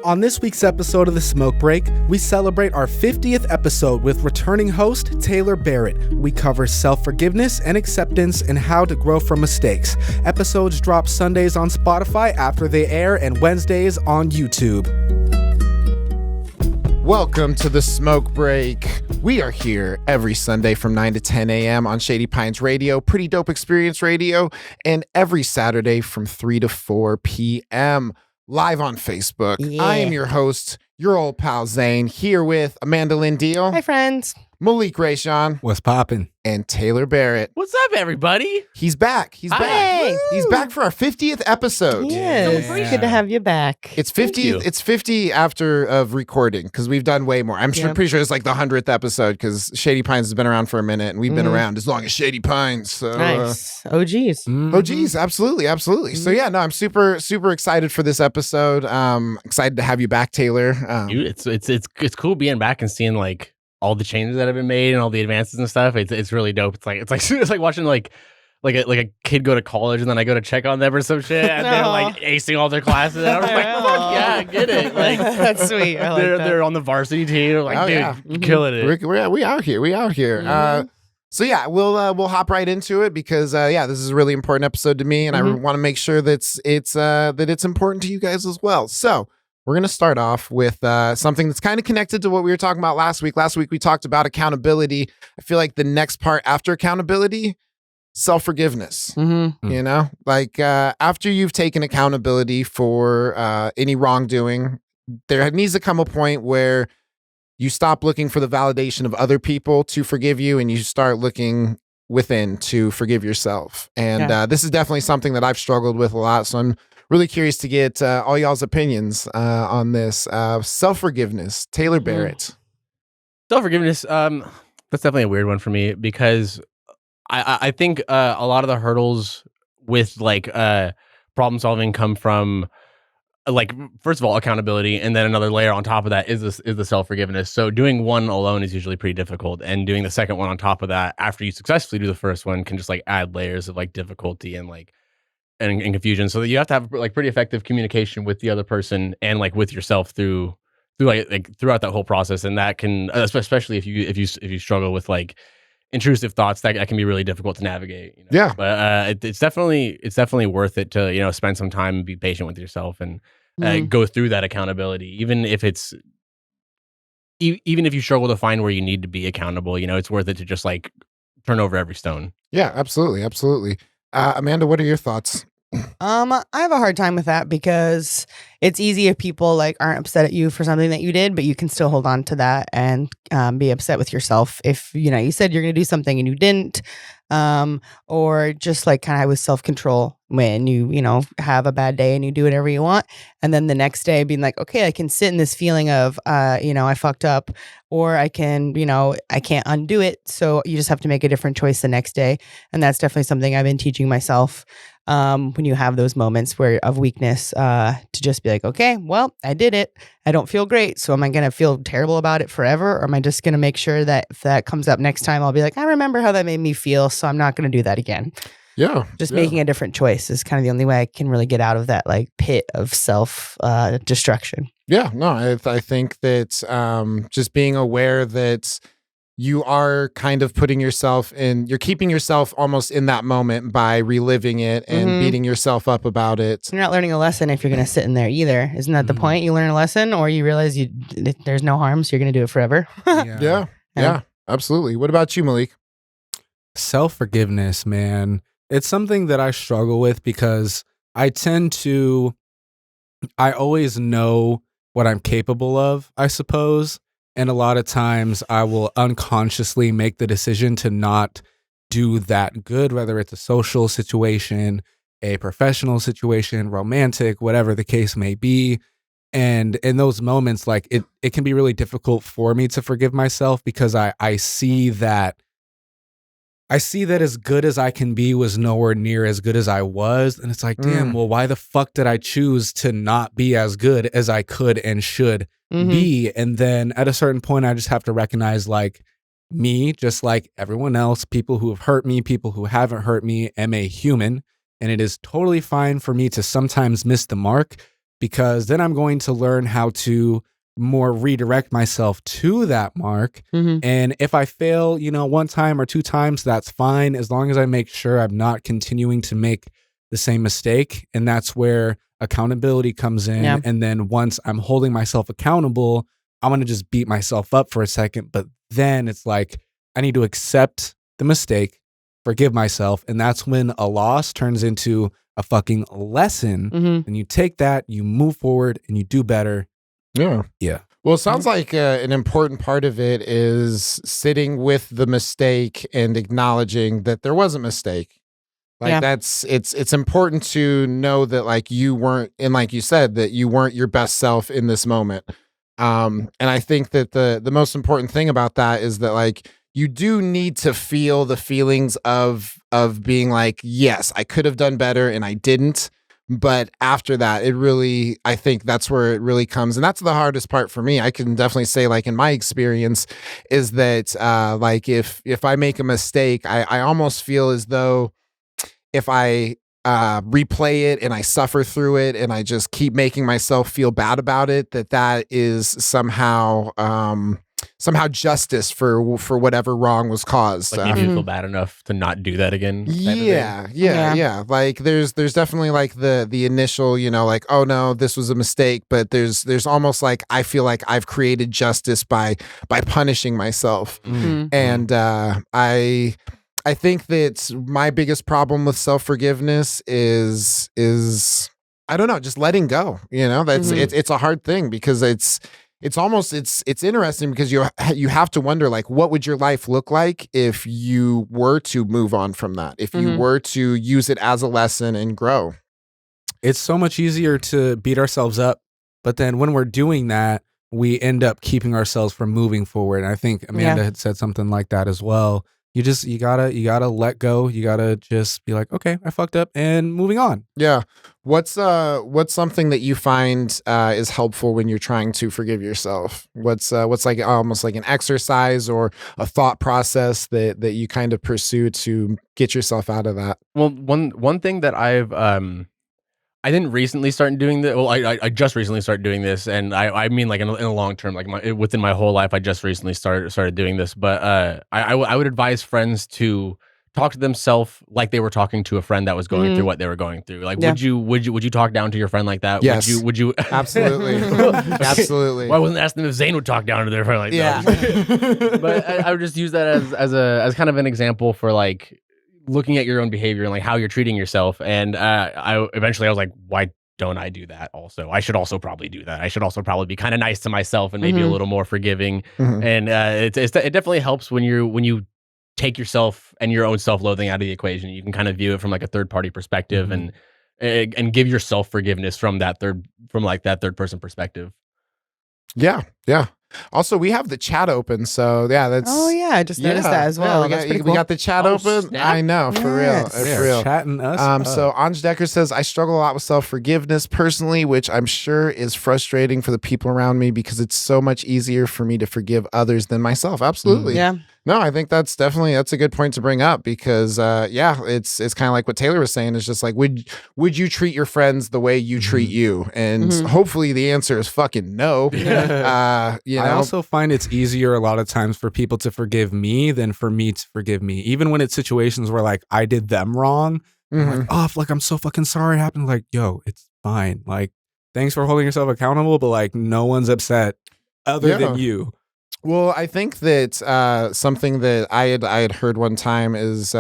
On this week's episode of The Smoke Break, we celebrate our 50th episode with returning host Tayler Barrett. We cover self-forgiveness and acceptance and how to grow from mistakes. Episodes drop Sundays on Spotify after they air and Wednesdays on YouTube. Welcome to The Smoke Break. We are here every Sunday from 9 to 10 a.m. on Shady Pines Radio, Pretty Dope Experience Radio, and every Saturday from 3 to 4 p.m. live on Facebook. Yeah. I am your host, your old pal Zane, here with Amanda Lynn Deal. Hi, friends. Malik Rayshawn. What's poppin'? And Tayler Barrett. What's up, everybody? He's back. He's back. Hey. He's back for our 50th episode. Yes. Yeah. Good to have you back. It's 50. you. It's 50 after of recording because we've done way more. I'm Yeah. pretty sure it's like the 100th episode because Shady Pines has been around for a minute and we've been around as long as Shady Pines. So, Nice. OGs. Oh geez, absolutely. So yeah, no, I'm super excited for this episode. Excited to have you back, Tayler. Dude, it's cool being back and seeing like all the changes that have been made and all the advances and stuff. It's really dope. It's like watching like a kid go to college and then I go to check on them or some shit and they're like acing all their classes. And I'm just like, fuck yeah, I get it. Like That's sweet. I like that. they're on the varsity team. They're like, Oh, dude, yeah. you're killing it. We out here. So yeah, we'll hop right into it because this is a really important episode to me, and I want to make sure that it's important to you guys as well. So we're gonna start off with something that's kind of connected to what we were talking about last week. Last week we talked about accountability. I feel like the next part after accountability, self-forgiveness. Mm-hmm. You know, like after you've taken accountability for any wrongdoing, there needs to come a point where you stop looking for the validation of other people to forgive you and you start looking within to forgive yourself. And this is definitely something that I've struggled with a lot. So I'm really curious to get all y'all's opinions on this. Self-forgiveness, Tayler Barrett. Self-forgiveness, that's definitely a weird one for me because I think a lot of the hurdles with like problem solving come from like, first of all, accountability, and then another layer on top of that is the self-forgiveness. So doing one alone is usually pretty difficult, and doing the second one on top of that after you successfully do the first one can just like add layers of like difficulty and like and confusion. So that you have to have like pretty effective communication with the other person and like with yourself through like throughout that whole process, and that can especially if you struggle with like intrusive thoughts that can be really difficult to navigate. You know? Yeah. But it's definitely worth it to, you know, spend some time and be patient with yourself and go through that accountability, even if you struggle to find where you need to be accountable. You know, it's worth it to just like turn over every stone. Yeah, absolutely. Amanda, what are your thoughts? I have a hard time with that because it's easy if people like aren't upset at you for something that you did, but you can still hold on to that and be upset with yourself if you said you're going to do something and you didn't, or just like kind of with self-control when you have a bad day and you do whatever you want, and then the next day being like, okay, I can sit in this feeling of I fucked up, or I can I can't undo it, so you just have to make a different choice the next day. And that's definitely something I've been teaching myself. When you have those moments of weakness, to just be like, okay, well, I did it. I don't feel great. So am I going to feel terrible about it forever? Or am I just going to make sure that if that comes up next time, I'll be like, I remember how that made me feel, so I'm not going to do that again. Yeah. Just making a different choice is kind of the only way I can really get out of that like pit of self destruction. Yeah, no, I think that just being aware that you are kind of putting yourself in, you're keeping yourself almost in that moment by reliving it and beating yourself up about it. You're not learning a lesson if you're going to sit in there either. Isn't that the point? You learn a lesson, or you realize there's no harm, so you're going to do it forever. Yeah, absolutely. What about you, Malik? Self-forgiveness, man. It's something that I struggle with because I always know what I'm capable of, I suppose. And a lot of times I will unconsciously make the decision to not do that good, whether it's a social situation, a professional situation, romantic, whatever the case may be. And in those moments, like it can be really difficult for me to forgive myself because I see that I see that as good as I can be was nowhere near as good as I was. And it's like, damn, well, why the fuck did I choose to not be as good as I could and should be? And then at a certain point, I just have to recognize, like, me, just like everyone else, people who have hurt me, people who haven't hurt me, am a human. And it is totally fine for me to sometimes miss the mark, because then I'm going to learn how to more redirect myself to that mark. And if I fail, one time or two times, that's fine, as long as I make sure I'm not continuing to make the same mistake. And that's where accountability comes in. Yeah. And then once I'm holding myself accountable, I'm going to just beat myself up for a second. But then it's like, I need to accept the mistake, forgive myself. And that's when a loss turns into a fucking lesson. And you take that, you move forward, and you do better. Yeah. Well, it sounds like an important part of it is sitting with the mistake and acknowledging that there was a mistake. Like it's important to know that, like, you weren't, and like you said, that you weren't your best self in this moment. And I think that the most important thing about that is that, like, you do need to feel the feelings of being like, yes, I could have done better and I didn't. But after that, I think that's where it really comes. And that's the hardest part for me. I can definitely say, like, in my experience, is that like, if I make a mistake, I almost feel as though if I replay it and I suffer through it and I just keep making myself feel bad about it, that is somehow justice for whatever wrong was caused. Like, maybe you feel bad enough to not do that again. Yeah. Like, there's definitely, like, the initial, like, oh no, this was a mistake, but there's almost like, I feel like I've created justice by punishing myself. And I think that my biggest problem with self-forgiveness is I don't know, just letting go. That's it's a hard thing, because it's interesting, because you have to wonder, like, what would your life look like if you were to move on from that, if you were to use it as a lesson and grow. It's so much easier to beat ourselves up, but then when we're doing that, we end up keeping ourselves from moving forward. And I think Amanda had said something like that as well. You gotta let go. You gotta just be like, okay, I fucked up, and moving on. Yeah. What's something that you find is helpful when you're trying to forgive yourself? What's like almost like an exercise or a thought process that you kind of pursue to get yourself out of that? Well, one thing that I didn't recently start doing this. Well, I just recently started doing this, and I mean, like, in a long term, like, within my whole life, I just recently started doing this. But I would advise friends to talk to themselves like they were talking to a friend that was going through what they were going through. Like, would you talk down to your friend like that? Yes. Would you? Absolutely. Absolutely. Well, I wasn't asking if Zane would talk down to their friend like that. But I would just use that as kind of an example for, like, looking at your own behavior and, like, how you're treating yourself. And I eventually was like, why don't I do that also? I should also probably do that. I should also probably be kind of nice to myself and maybe a little more forgiving. And it definitely helps when you take yourself and your own self-loathing out of the equation. You can kind of view it from, like, a third-party perspective and give yourself forgiveness from that third person perspective. Yeah. Also, we have the chat open, so that's. Oh yeah, I just noticed that as well. We got the chat open. Snap. I know, for real, for real. Chatting us. So Anj Decker says, I struggle a lot with self-forgiveness personally, which I'm sure is frustrating for the people around me, because it's so much easier for me to forgive others than myself. Absolutely. Yeah. No, I think that's a good point to bring up, because it's kind of like what Tayler was saying. It's just like, would you treat your friends the way you treat you? And hopefully the answer is fucking no. I also find it's easier a lot of times for people to forgive me than for me to forgive me. Even when it's situations where, like, I did them wrong, I'm like, oh, like, I'm so fucking sorry it happened. Like, yo, it's fine. Like, thanks for holding yourself accountable, but, like, no one's upset other than you. Well, I think that something that I had heard one time is,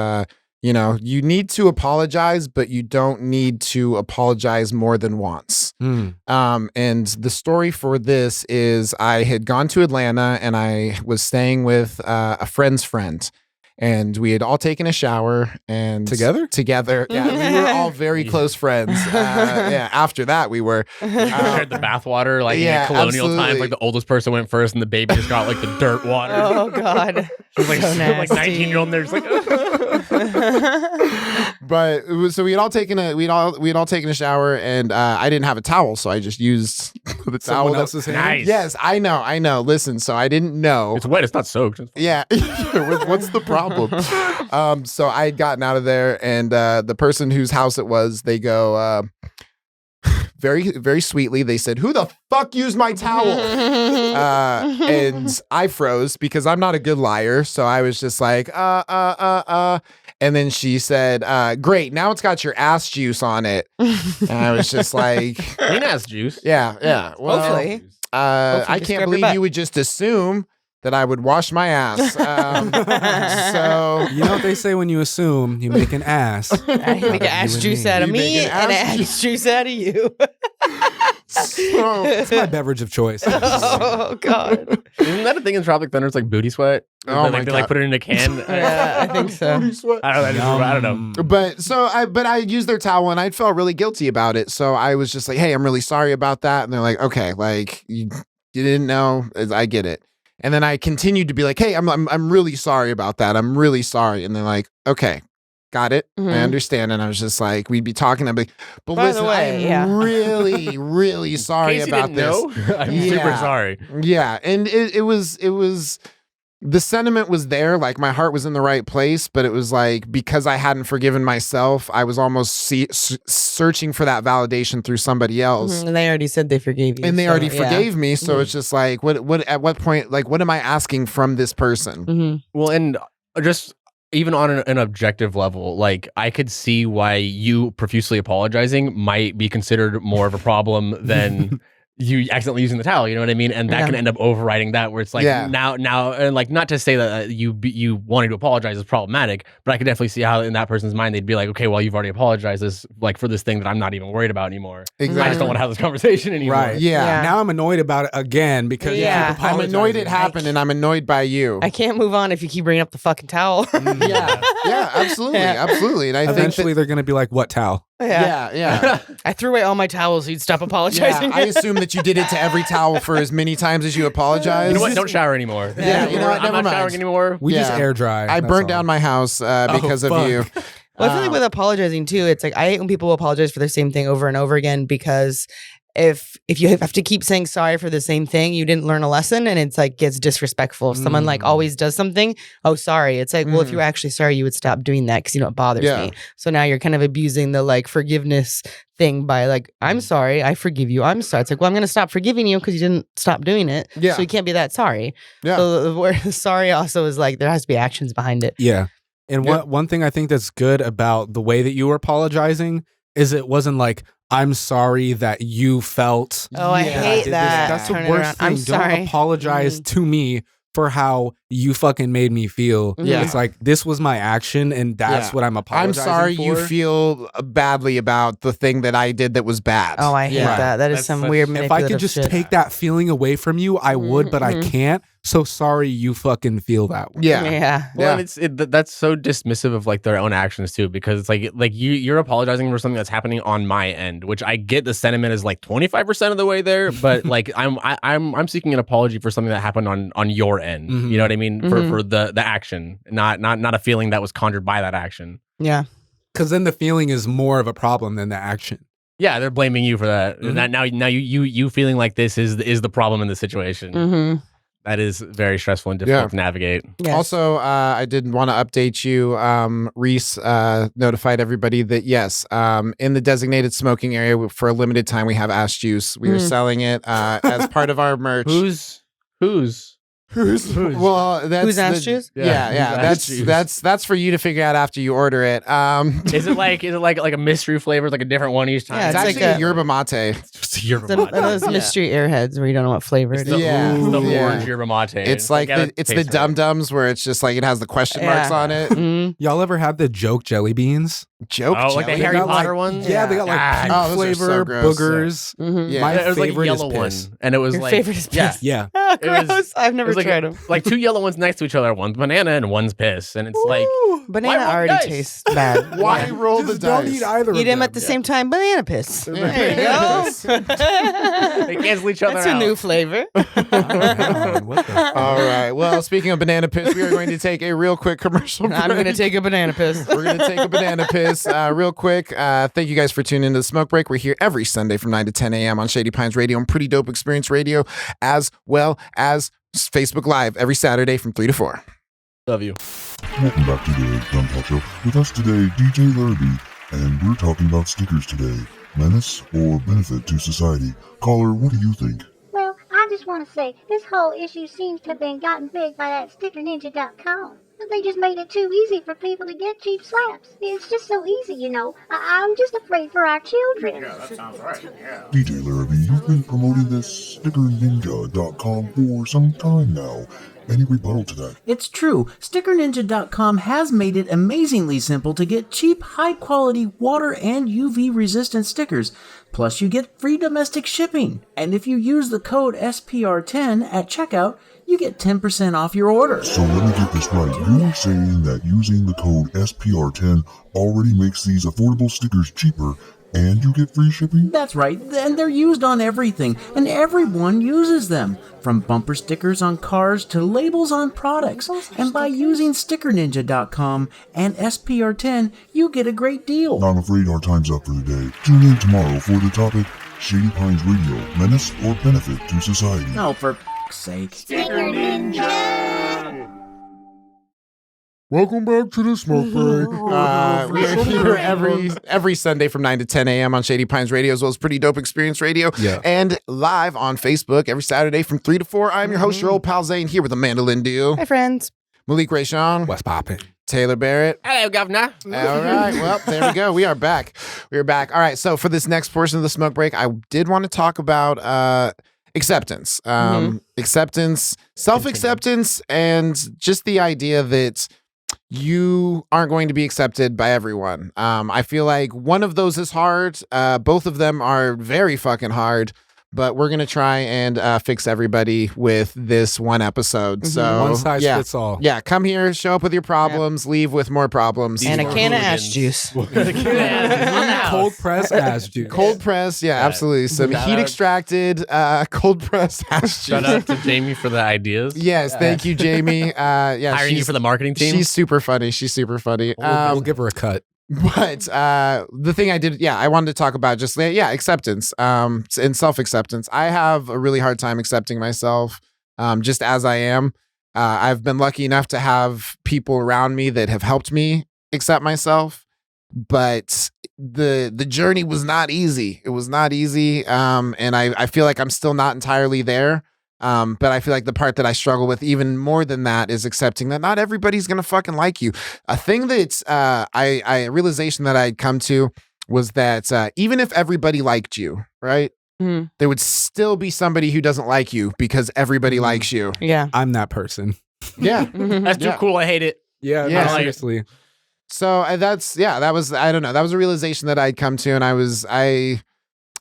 you need to apologize, but you don't need to apologize more than once. And the story for this is, I had gone to Atlanta and I was staying with a friend's friend. and we had all taken a shower and Together? Yeah, we were all very close friends. Yeah, after that we were. Shared the bathwater like yeah, in colonial times, absolutely. like the oldest person went first, and the baby just got like the dirt water. Oh God. She's like So like nasty. 19-year-old, and they're just like. But it was, so we had all taken a shower, and I didn't have a towel, so I just used the towel. Someone that- else's hand. Nice. Yes, I know. Listen, so I didn't know. It's wet. It's not soaked. Yeah. What's the problem? So I had gotten out of there, and the person whose house it was, they go very, very sweetly. They said, "Who the fuck used my towel?" And I froze because I'm not a good liar. So I was just like, And then she said, "Great, now it's got your ass juice on it." And I was just like, Clean ass juice. yeah. Well, Hopefully. I just can't scrub your believe butt. you would just assume that I would wash my ass. So You know what they say when you assume you make an ass. I make an ass juice out of You me make an and an ass ass juice out of you. It's my beverage of choice. Oh God. Isn't that a thing in Tropic Thunder? It's like booty sweat. Oh Like, my they like God. put it in a can. Yeah, I think so. I don't know. But I used their towel and I felt really guilty about it. So I was just like, "Hey, I'm really sorry about that." And they're like, "Okay, like you didn't know. I get it." And then I continued to be like, "Hey, I'm really sorry about that. I'm really sorry." And they're like, "Okay, got it. Mhm. I understand." And I was just like, we'd be talking. I'd be, "But By the listen, way, I'm yeah. really, really In sorry case you about didn't this." know, I'm Yeah. super sorry. Yeah, and it was the sentiment was there, like my heart was in the right place, but it was like because I hadn't forgiven myself, I was almost searching for that validation through somebody else. And they already said they forgave you. And they so, already yeah. forgave me, so it's just like what at what point, like what am I asking from this person? Mhm. Well, and just even on an objective level, like I could see why you profusely apologizing might be considered more of a problem than you accidentally using the towel. You know what I mean? And that Yeah. can end up overriding that, where it's like Yeah. now, and like not to say that you wanting to apologize is problematic, but I could definitely see how in that person's mind they'd be like, okay, well, you've already apologized this like for this thing that I'm not even worried about anymore. I just Exactly. don't want to have this conversation anymore. Right. Yeah. Yeah. Now I'm annoyed about it again because you Yeah. keep I'm annoyed it apologizing. happened, and I'm annoyed by you. I can't move on if you keep bringing up the fucking towel. Yeah, absolutely, Yeah. absolutely. And I Eventually, think they're going to be like, "What towel?" yeah. I threw away all my towels so you'd stop apologizing. I assume that you did it to every towel for as many times as you apologized. You know what? Don't shower anymore. Yeah, you know what? I'm Never not mind. showering anymore. We just Yeah. air dry. I that's burned all. down my house because of fuck. you. Well, I feel like with apologizing too, it's like I hate when people apologize for the same thing over and over again because if you have to keep saying sorry for the same thing, you didn't learn a lesson, and it's like gets disrespectful. If someone like always does something, "Oh, sorry," it's like, well, if you were actually sorry, you would stop doing that because you know it bothers Yeah. me. So now you're kind of abusing the like forgiveness thing by like, "I'm sorry, I forgive you." I'm sorry. It's like, well, I'm going to stop forgiving you because you didn't stop doing it. Yeah. So you can't be that sorry. Yeah. So the word sorry also is like there has to be actions behind it. Yeah. And Yeah. one thing I think that's good about the way that you were apologizing is it wasn't like, "I'm sorry that you felt." Oh, I Yeah. hate did this." that. That's the Turn it worst around. thing. I'm Don't sorry. apologize to me for how you fucking made me feel. Yeah. It's like, this was my action and that's Yeah. what I'm I'm apologizing sorry for. you feel badly about the thing that I did that was bad. Oh, I hate Yeah. that. That is That's some such- weird If I manipulative could just shit. take that feeling away from you, I would, but I Mhm. can't. So sorry you fucking feel that way. Yeah. Yeah. Well, and that's so dismissive of like their own actions too, because it's like you're apologizing for something that's happening on my end, which I get the sentiment is like 25% of the way there, but like I'm seeking an apology for something that happened on your end. Mhm. You know what I mean? Mhm. For the action, not a feeling that was conjured by that action. Yeah. Because then the feeling is more of a problem than the action. Yeah, they're blaming you for that. Mhm. And that now you feeling like this is the problem in the situation. Mm-hmm. That is very stressful and difficult to navigate. Yes. Also, I did want to update you. Reese notified everybody that yes, in the designated smoking area for a limited time, we have ash juice. We are selling it as part of our merch. Who's Well, that's Who's ash the- juice? Yeah, who's yeah. ash juice? That's for you to figure out after you order it. Is it like a mystery flavor, like a different one each time? Yeah, it's it's actually like a yerba mate. It's yerba It's mate. those mystery airheads where you don't know what flavor it It's is. the, Yeah. it's the Yeah. orange yerba mate. It's like gotta it's the taste it. dum dums where it's just like it has the question marks Yeah. on it. Mhm. Y'all ever had the joke jelly beans? Joke Oh, like the jelly? Harry got, Potter like, ones? Yeah, they got like Ah, puke oh, those are flavor, so gross, boogers. Mhm. Yeah. My it was like a favorite yellow is one, piss. and it was Your like favorite is yeah, piss. Yeah. Oh, It was- gross. I've it never was like tried them. like two yellow ones next to each other. One's banana and one's piss, and it's like Banana roll the already dice? tastes bad. Why Yeah. roll the Just don't dice? eat either Eat of them them. at the same time. Banana piss. Yeah. There you go. they cancel each other That's out. a new flavor. Oh, man, what the fuck? All right. Well, speaking of banana piss, we are going to take a real quick commercial break. I'm gonna take a banana piss. We're going to take a banana piss real quick. Thank you guys for tuning into the Smoke Break. We're here every Sunday from 9 to 10 a.m. on Shady Pines Radio and Pretty Dope Experience Radio, as well as Facebook Live every Saturday from 3 to 4. Love you. Welcome back to the Untitled Chapter. With us today, DJ Larrabee, and we're talking about stickers today. Menace or benefit to society? Caller, what do you think? Well, I just want to say, this whole issue seems to have been gotten big by that stickerninja.com. They just made it too easy for people to get cheap slaps. It's just so easy, you know. I'm just afraid for our children. DJ Larrabee, you've been promoting this stickerninja.com for some time now. Any rebuttal to that? It's true. StickerNinja.com has made it amazingly simple to get cheap, high-quality water and UV-resistant stickers. Plus, you get free domestic shipping. And if you use the code SPR10 at checkout, you get 10% off your order. So let me get this right. You're saying that using the code SPR10 already makes these affordable stickers cheaper, and you get free shipping? That's right, and they're used on everything, and everyone uses them. From bumper stickers on cars to labels on products. And by using StickerNinja.com and SPR10, you get a great deal. I'm afraid our time's up for the day. Tune in tomorrow for the topic, Shady Pines Radio, Menace or Benefit to Society. Oh, for f***'s sake. Sticker Ninja! Welcome back to the Smoke Break. We are here every Sunday from 9 to 10 a.m. on Shady Pines Radio, as well as Pretty Dope Experience Radio, and live on Facebook every Saturday from 3 to 4. I'm your host, your old pal Zane, here with Amanda Lindu, Hi, friends. Malik Rayshawn, What's poppin'? Tayler Barrett. Hello, governor. All right. Well, there we go. We are back. We are back. All right. So for this next portion of the Smoke Break, I did want to talk about acceptance. Acceptance, self-acceptance, and just the idea that you aren't going to be accepted by everyone. I feel like one of those is hard. Both of them are very fucking hard. But we're going to try and fix everybody with this one episode. So One size yeah. fits all. Yeah, come here, show up with your problems, leave with more problems. And a are can of hooligans. ash juice. Cold press ass juice. Cold press, yeah, absolutely. Some Shout heat out- extracted cold press hash Shout juice. out to Jamie for the ideas. Yes, thank you, Jamie. Yeah, Hiring you for the marketing team. She's super funny. She's super funny. We'll give her a cut. But the thing I did, I wanted to talk about just acceptance, and self-acceptance. I have a really hard time accepting myself, just as I am. I've been lucky enough to have people around me that have helped me accept myself, but the journey was not easy. It was not easy, and I feel like I'm still not entirely there. But I feel like the part that I struggle with even more than that is accepting that not everybody's gonna fucking like you. A thing that a realization that I'd come to was that even if everybody liked you, right, there would still be somebody who doesn't like you because everybody likes you. Yeah. I'm that person. Yeah. That's too Yeah. cool. I hate it. Yeah, Yeah. no, seriously. So that was I don't know. That was a realization that I'd come to, and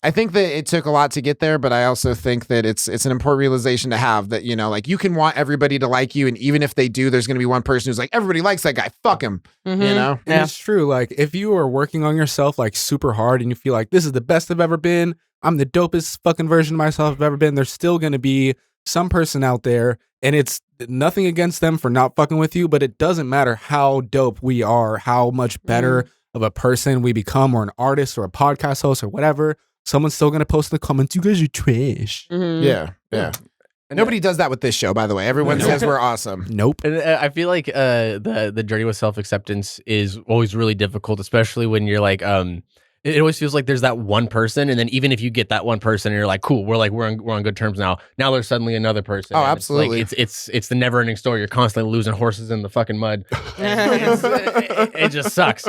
I think that it took a lot to get there, but I also think that it's an important realization to have that, you know, like you can want everybody to like you. And even if they do, there's going to be one person who's like, everybody likes that guy. Fuck him. You know? And it's true. Like, if you are working on yourself like super hard and you feel like this is the best I've ever been, I'm the dopest fucking version of myself I've ever been, there's still going to be some person out there, and it's nothing against them for not fucking with you, but it doesn't matter how dope we are, how much better of a person we become, or an artist or a podcast host or whatever. Someone's still going to post in the comments, you guys are trash. Yeah. And nobody does that with this show, by the way. Everyone says we're awesome. Nope. And I feel like the journey with self acceptance is always really difficult, especially when you're like it always feels like there's that one person, and then even if you get that one person and you're like, cool, we're on good terms now. Now there's suddenly another person. Oh, and absolutely. It's the never ending story. You're constantly losing horses in the fucking mud. It just sucks.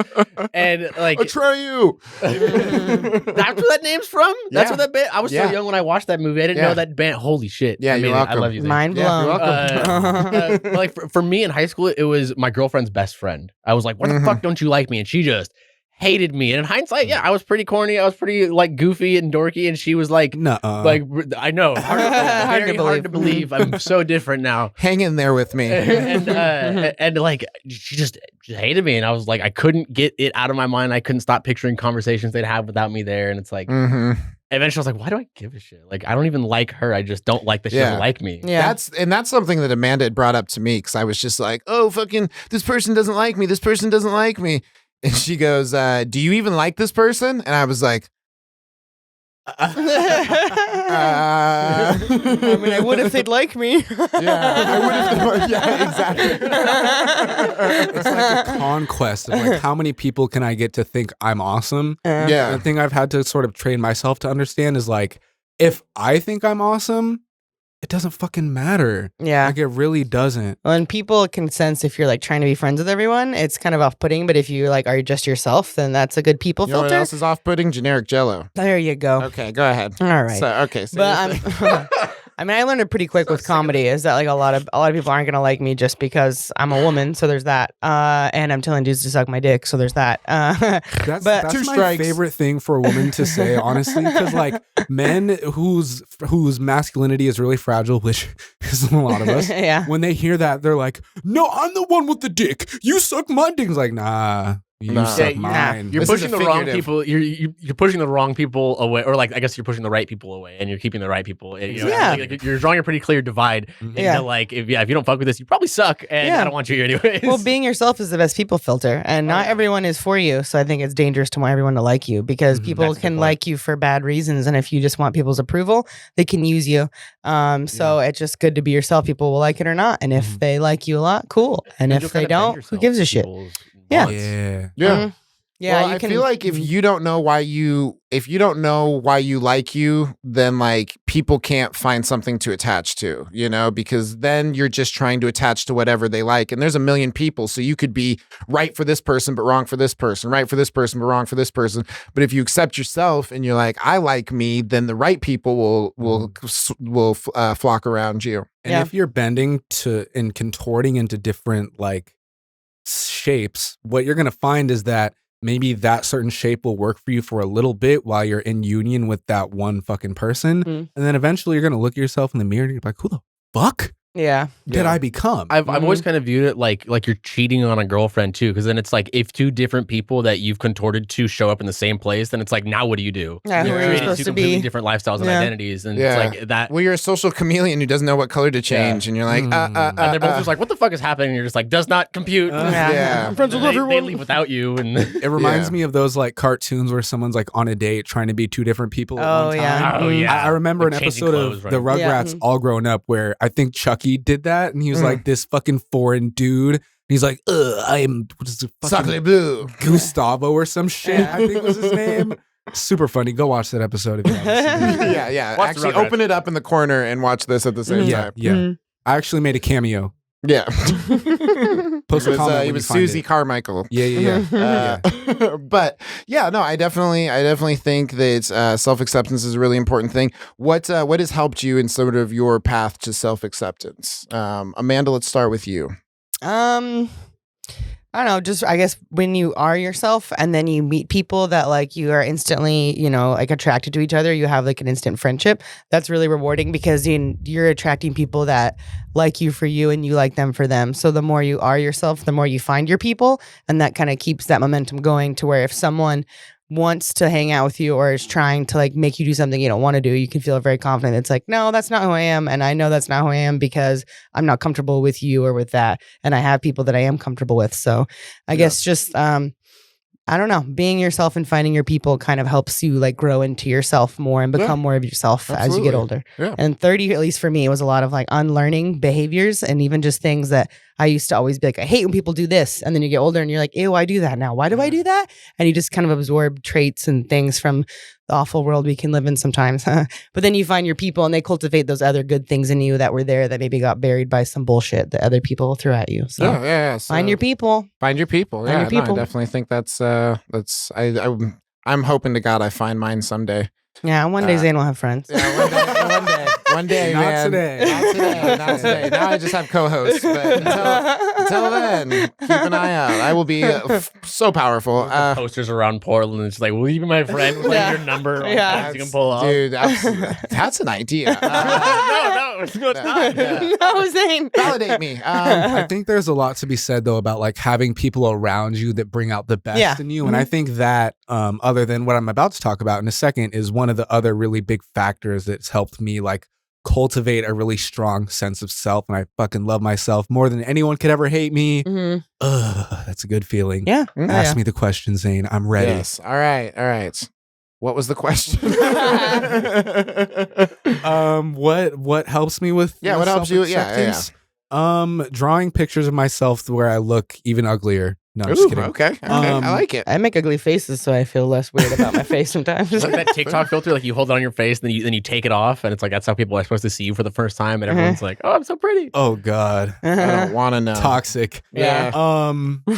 And like Atreyu. that's where that name's from. That's Yeah. where that band. I was so Yeah. young when I watched that movie. I didn't Yeah. know that band. Holy shit! Yeah, you're welcome. I love you. Zane. Mind Yeah, blown. you're welcome. Like for me in high school, it was my girlfriend's best friend. I was like, "Why the fuck don't you like me?" And she just hated me. And in hindsight, yeah, I was pretty corny. I was pretty like goofy and dorky, and she was like, Nuh-uh. like I know, hard to believe. I'm so different now. Hang in there with me. and like she just hated me, and I was like, I couldn't get it out of my mind. I couldn't stop picturing conversations they'd have without me there, and it's like. Eventually, I was like, "Why do I give a shit? Like, I don't even like her. I just don't like that she doesn't like me." Yeah, that's something that Amanda had brought up to me because I was just like, "Oh, fucking, this person doesn't like me. This person doesn't like me." And she goes, "Do you even like this person?" And I was like, I mean, I would if they'd like me. I would have. Yeah, exactly. It's like a conquest of like how many people can I get to think I'm awesome? Yeah. The thing I've had to sort of train myself to understand is like if I think I'm awesome, it doesn't fucking matter. Yeah. Like it really doesn't. When people can sense if you're like trying to be friends with everyone, it's kind of off-putting. But if you like are just yourself, then that's a good people You know what filter. else is off-putting? Generic Jello. There you go. Okay, go ahead. All right. So But I mean, I learned it pretty quick with comedy. Is that like a lot of people aren't gonna like me just because I'm a woman. So there's that. And I'm telling dudes to suck my dick. So there's that. That's but two my strikes. favorite thing for a woman to say, honestly, because like men whose masculinity is really fragile, which is a lot of us. Yeah. When they hear that, they're like, "No, I'm the one with the dick. You suck my dick." It's like, nah. You Nah. suck Yeah, mine. You're This is pushing a the wrong figurative. people. You're pushing the wrong people away, or like I guess you're pushing the right people away, and you're keeping the right people. You know, Yeah. like, you're drawing a pretty clear divide. Into Yeah. like if you don't fuck with this, you probably suck, and Yeah. I don't want you here anyways. Well, being yourself is the best people filter, and not everyone is for you. So I think it's dangerous to want everyone to like you because people That's a good can point. like you for bad reasons, and if you just want people's approval, they can use you. So it's just good to be yourself. People will like it or not, and if they like you a lot, cool. And you'll if they kind of bend don't, who yourself gives a to shit? people's Yeah. wants. Yeah. Yeah. Yeah, Well, you I can feel like if you don't know why you like you, then like people can't find something to attach to, you know, because then you're just trying to attach to whatever they like. And there's a million people. So you could be right for this person, but wrong for this person, right for this person, but wrong for this person. But if you accept yourself and you're like, I like me, then the right people will flock around you. And Yeah. if you're bending to and contorting into different like shapes, what you're gonna find is that maybe that certain shape will work for you for a little bit while you're in union with that one fucking person. Mm. And then eventually you're gonna look yourself in the mirror and you're like, who the fuck Yeah. did I become? I've always kind of viewed it like you're cheating on a girlfriend too, because then it's like if two different people that you've contorted to show up in the same place, then it's like now what do you do? Yeah, who You're are you creating supposed two to completely be? different lifestyles and Yeah. identities, and Yeah. it's like that. Well, you're a social chameleon who doesn't know what color to change. And you're like, And they're both just like, what the fuck is happening? And you're just like, does not compute. Yeah. I'm friends with They everyone. leave without you, and It reminds Yeah. me of those like cartoons where someone's like on a date trying to be two different people at Oh, one yeah. time. Oh, yeah. I remember Like an changing episode clothes, of the right? Rugrats Yeah. All Grown Up where I think Chucky did that, and he was like this fucking foreign dude. And he's like, I am what is it, Sacre fucking bleu. Gustavo or some shit. I think was his name. Super funny. Go watch that episode if you haven't seen it. Yeah. Watch the Actually, Rugrats. open it up in the corner and watch this at the same Yeah, time. yeah. Mm. I actually made a cameo. Yeah. Post It a was, comment when it you was find Susie it. Carmichael. Yeah. But yeah, no, I definitely think that self-acceptance is a really important thing. What has helped you in sort of your path to self-acceptance? Amanda, let's start with you. I don't know, just I guess when you are yourself and then you meet people that like you are instantly, you know, like attracted to each other, you have like an instant friendship. That's really rewarding because you're attracting people that like you for you and you like them for them. So the more you are yourself, the more you find your people, and that kind of keeps that momentum going to where if someone wants to hang out with you or is trying to like make you do something you don't want to do, you can feel very confident. It's like, no, that's not who I am. And I know that's not who I am because I'm not comfortable with you or with that. And I have people that I am comfortable with. So I guess just, I don't know, being yourself and finding your people kind of helps you like grow into yourself more and become more of yourself as you get absolutely. older. Yeah. And 30, at least for me, it was a lot of like unlearning behaviors and even just things that I used to always be like, I hate when people do this. And then you get older and you're like, ew, I do that now. Why do I do that? And you just kind of absorb traits and things from the awful world we can live in sometimes. But then you find your people and they cultivate those other good things in you that were there that maybe got buried by some bullshit that other people threw at you. So Yeah. find your people. Find your people. Find your No, people. I definitely think I'm hoping to God I find mine someday. Yeah, one day Zane will have friends. Yeah, one day. One day, Not man. today. Not today. Not today. Now I just have co-hosts. But until then, keep an eye out. I will be so powerful. Posters around Portland. It's like, will you be my friend with like your number? On Yeah. you can pull off. Dude, that's an idea. No, it's not. No, Zane. Validate me. I think there's a lot to be said though about like having people around you that bring out the best in you, and I think that other than what I'm about to talk about in a second is one of the other really big factors that's helped me like cultivate a really strong sense of self, and I fucking love myself more than anyone could ever hate me. That's a good feeling. Yeah. Ask me the question, Zane. I'm ready. Yes. All right. What was the question? What helps me with what helps you? Drawing pictures of myself where I look even uglier. No, I'm just kidding. Okay. I like it. I make ugly faces, so I feel less weird about my face sometimes. Like that TikTok filter, like you hold it on your face, then you take it off, and it's like that's how people are supposed to see you for the first time, and everyone's like, "Oh, I'm so pretty." Oh God, I don't want to know. toxic. Yeah.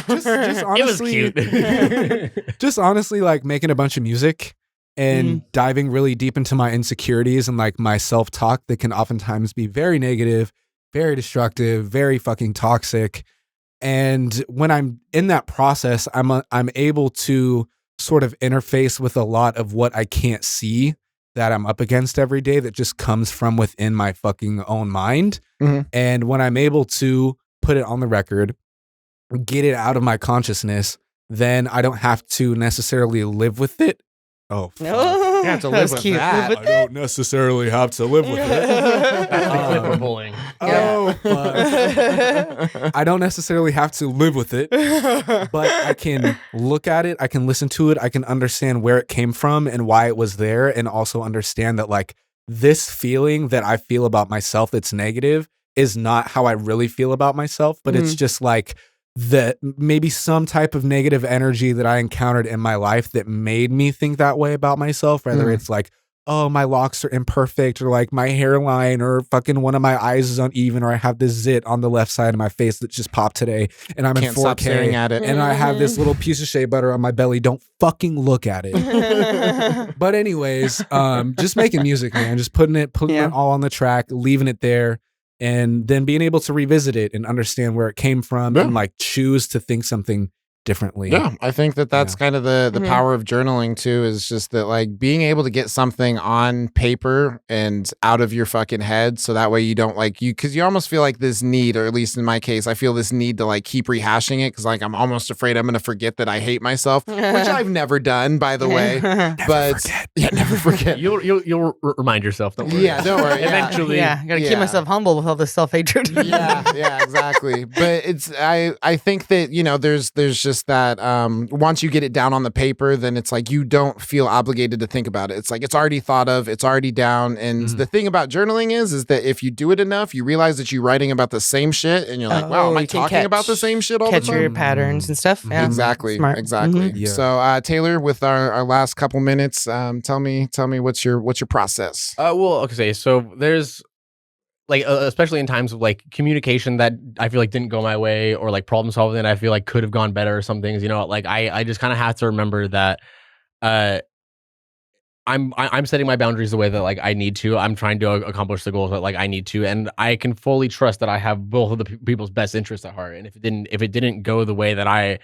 Just honestly, It was cute. just honestly, like making a bunch of music and diving really deep into my insecurities and like my self-talk that can oftentimes be very negative, very destructive, very fucking toxic. And when I'm in that process, I'm able to sort of interface with a lot of what I can't see that I'm up against every day that just comes from within my fucking own mind. And when I'm able to put it on the record, get it out of my consciousness, then I don't have to necessarily live with it. Oh, fuck. No, You have to live with cute. that. Live I with don't necessarily have to live with it. That's the clip we're pulling. Oh, fuck. I don't necessarily have to live with it, but I can look at it. I can listen to it. I can understand where it came from and why it was there, and also understand that like this feeling that I feel about myself that's negative is not how I really feel about myself, but it's just like that maybe some type of negative energy that I encountered in my life that made me think that way about myself, whether it's like, oh, my locks are imperfect, or like my hairline, or fucking one of my eyes is uneven, or I have this zit on the left side of my face that just popped today, and I'm Can't in stop 4K, staring at it. and I have this little piece of shea butter on my belly. Don't fucking look at it. But anyways, just making music, man, just putting it all on the track, leaving it there, and then being able to revisit it and understand where it came from and like choose to think something differently. Yeah, I think that's kind of the power of journaling too, is just that like being able to get something on paper and out of your fucking head, so that way you don't like because you almost feel like this need, or at least in my case, I feel this need to like keep rehashing it because like I'm almost afraid I'm gonna forget that I hate myself, which I've never done, by the way. Never forget. You'll remind yourself. Don't worry. Yeah, don't worry. Eventually, I gotta keep myself humble with all this self-hatred. yeah, exactly. But it's I think that there's just that once you get it down on the paper, then it's like you don't feel obligated to think about it. It's like it's already thought of, it's already down. And the thing about journaling is that if you do it enough, you realize that you're writing about the same shit, and you're like, wow, am I talking about the same shit all the Catch time? your patterns and stuff. Yeah. Exactly. Smart. Exactly. Yeah. So Taylor, with our last couple minutes, tell me what's your process? well, okay, so there's like especially in times of like communication that I feel like didn't go my way, or like problem solving that I feel like could have gone better, or some things, like I just kind of have to remember that I'm setting my boundaries the way that like I need to. I'm trying to accomplish the goals that like I need to, and I can fully trust that I have both of the people's best interests at heart. And if it didn't go the way that I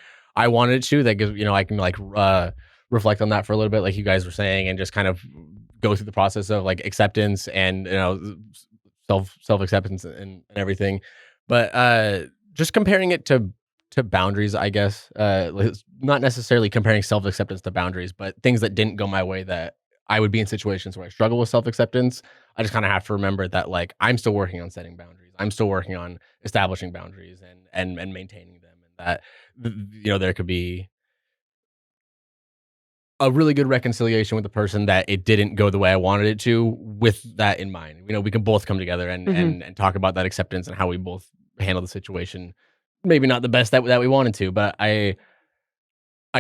wanted it to, that gives I can like reflect on that for a little bit, like you guys were saying, and just kind of go through the process of like acceptance and self acceptance and everything. But just comparing it to boundaries, I guess, not necessarily comparing self acceptance to boundaries, but things that didn't go my way, that I would be in situations where I struggle with self acceptance. I just kind of have to remember that like I'm still working on setting boundaries. I'm still working on establishing boundaries and maintaining them, and that there could be a really good reconciliation with the person that it didn't go the way I wanted it to, with that in mind. We can both come together and talk about that acceptance and how we both handle the situation. Maybe not the best that we wanted to, but I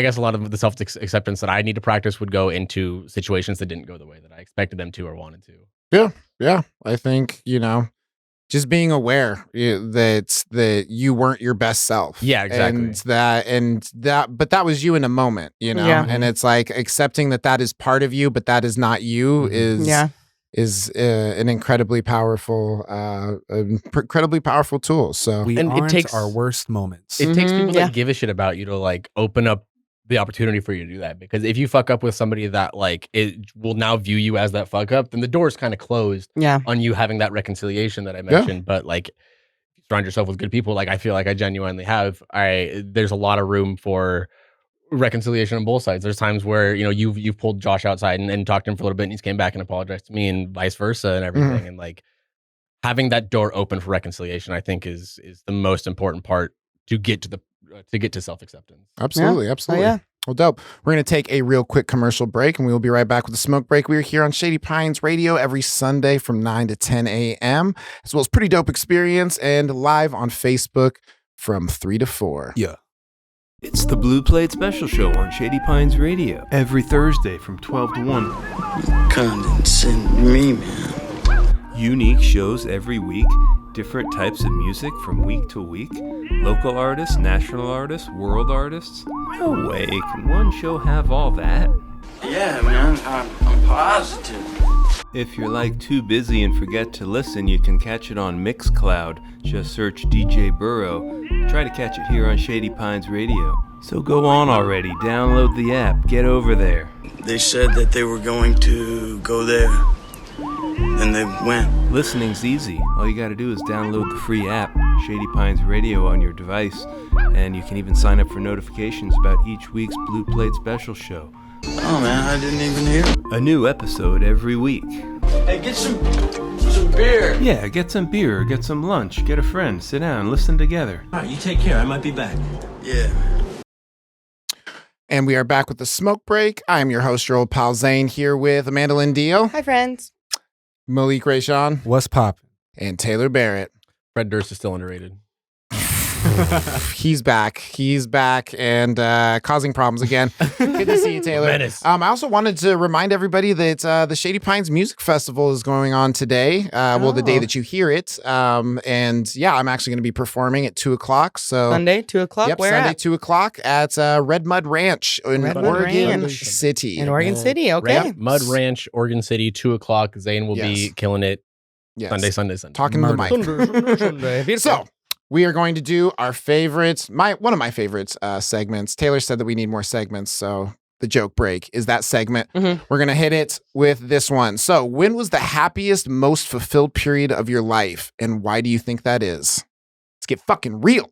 guess a lot of the self acceptance that I need to practice would go into situations that didn't go the way that I expected them to or wanted to. Yeah. I think, just being aware that you weren't your best self. Yeah, exactly. But that was you in a moment, Yeah. and it's like accepting that is part of you, but that is not you is an incredibly powerful tool. So We And it aren't takes- our worst moments. It takes people Yeah. that give a shit about you to like open up the opportunity for you to do that. Because if you fuck up with somebody that like it will now view you as that fuck up, then the door's kind of closed Yeah. on you having that reconciliation that I mentioned. But like, if you surround yourself with good people, like I feel like I genuinely have. There's a lot of room for reconciliation on both sides. There's times where you've pulled Josh outside and talked to him for a little bit, and he's came back and apologized to me, and vice versa, and everything. And like having that door open for reconciliation, I think is the most important part to get to self acceptance. absolutely. yeah. Well, dope. We're going to take a real quick commercial break, and we will be right back with the smoke break. We are here on Shady Pines Radio every Sunday from 9 to 10 a.m., as well as Pretty Dope Experience and live on Facebook from 3 to 4. Yeah. It's the Blue Plate Special Show on Shady Pines Radio every Thursday from 12 to 1. Condescend me, man. Unique shows every week, different types of music from week to week, local artists, national artists, world artists. No way can one show have all that. Yeah, man, I'm positive. If you're like too busy and forget to listen, you can catch it on Mixcloud. Just search DJ Burrow. Try to catch it here on Shady Pines Radio. So go on already, download the app, get over there. They said that they were going to go there. Then they went. Listening's easy. All you gotta do is download the free app, Shady Pines Radio, on your device, and you can even sign up for notifications about each week's Blue Plate Special Show. Oh, man, I didn't even hear. A new episode every week. Hey, get some beer. Yeah, get some beer, or get some lunch, get a friend, sit down, listen together. All right, you take care. I might be back. Yeah, man. And we are back with the smoke break. I am your host, your old pal Zane, here with Amanda Lindeo, Hi, friends. Malik Rayshawn, What's poppin'? and Tayler Barrett. Fred Durst is still underrated. He's back and causing problems again. Good to see you, Taylor. Menace. I also wanted to remind everybody that the Shady Pines Music Festival is going on today. Well, the day that you hear it. And yeah, I'm actually going to be performing at 2:00. So Sunday, 2:00. Yep, Where Sunday, at? 2:00 at Red Mud Ranch in Redmud Oregon Ranch. City. In Oregon City. Okay. Mud Ranch, Oregon City, 2:00. Zane will be Yes. killing it. Yes. Sunday. Talking to the mic. So we are going to do our favorites, one of my favorites segments. Taylor said that we need more segments, so the joke break is that segment. Mhm. We're going to hit it with this one. So when was the happiest, most fulfilled period of your life, and why do you think that is? Let's get fucking real,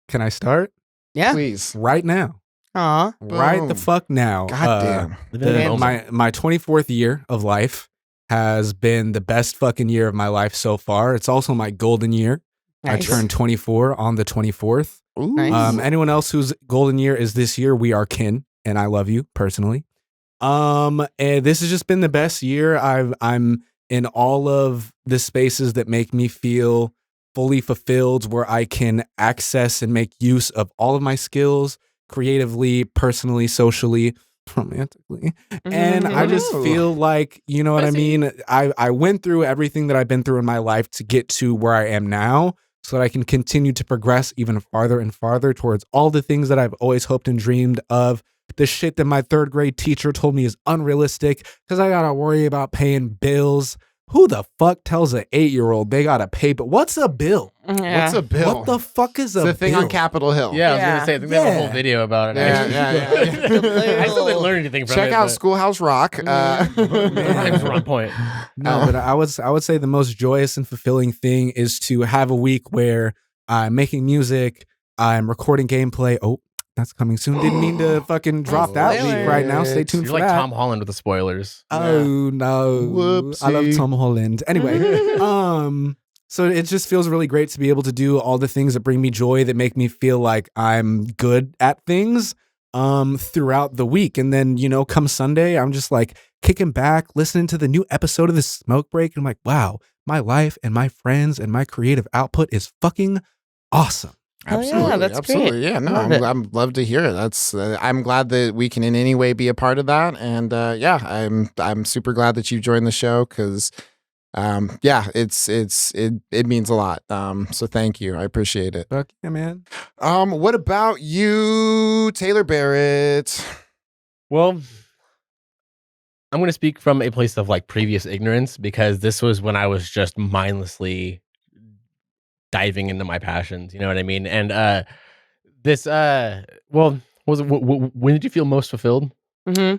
Can I start? Yeah. please. Right now. Aw. Right the Boom. fuck now. God damn. My 24th year of life has been the best fucking year of my life so far. It's also my golden year. Nice. I turned 24 on the 24th. Ooh. Nice. Anyone else whose golden year is this year, we are kin, and I love you personally. And this has just been the best year. I'm in all of the spaces that make me feel fully fulfilled, where I can access and make use of all of my skills creatively, personally, socially, romantically. And I just Ooh. feel like, you know what I mean? I went through everything that I've been through in my life to get to where I am now, so that I can continue to progress even farther and farther towards all the things that I've always hoped and dreamed of. The shit that my third grade teacher told me is unrealistic because I gotta worry about paying bills. Who the fuck tells an 8-year-old they gotta pay? But what's a bill? Yeah. What's a bill? What the fuck is It's a the thing bill? on Capitol Hill. Yeah, I was Yeah. gonna say. I think they have a whole Yeah. video about it. Yeah, actually. yeah. I still didn't learn anything from Check it. out but Schoolhouse Rock. Things were on point. No, but I would say the most joyous and fulfilling thing is to have a week where I'm making music, I'm recording gameplay. Oh, that's coming soon. Didn't mean to fucking drop that Spoilers. leak right now. Stay tuned You're for like that. Tom Holland with the spoilers. Oh no. I love Whoopsie. Tom Holland. Anyway, so it just feels really great to be able to do all the things that bring me joy, that make me feel like I'm good at things throughout the week. And then, come Sunday, I'm just like kicking back, listening to the new episode of the Smoke Break, and I'm like, wow, my life and my friends and my creative output is fucking awesome. Hell yeah, Absolutely, that's absolutely. great. Yeah, no, Love it. I'm love to hear it. That's I'm glad that we can in any way be a part of that, and yeah, I'm super glad that you joined the show because, yeah, it means a lot. So thank you, I appreciate it. Fuck yeah, man. What about you, Tayler Barrett? Well, I'm going to speak from a place of like previous ignorance, because this was when I was just mindlessly diving into my passions. You know what I mean? And this, well, was it, when did you feel most fulfilled? Mm-hmm.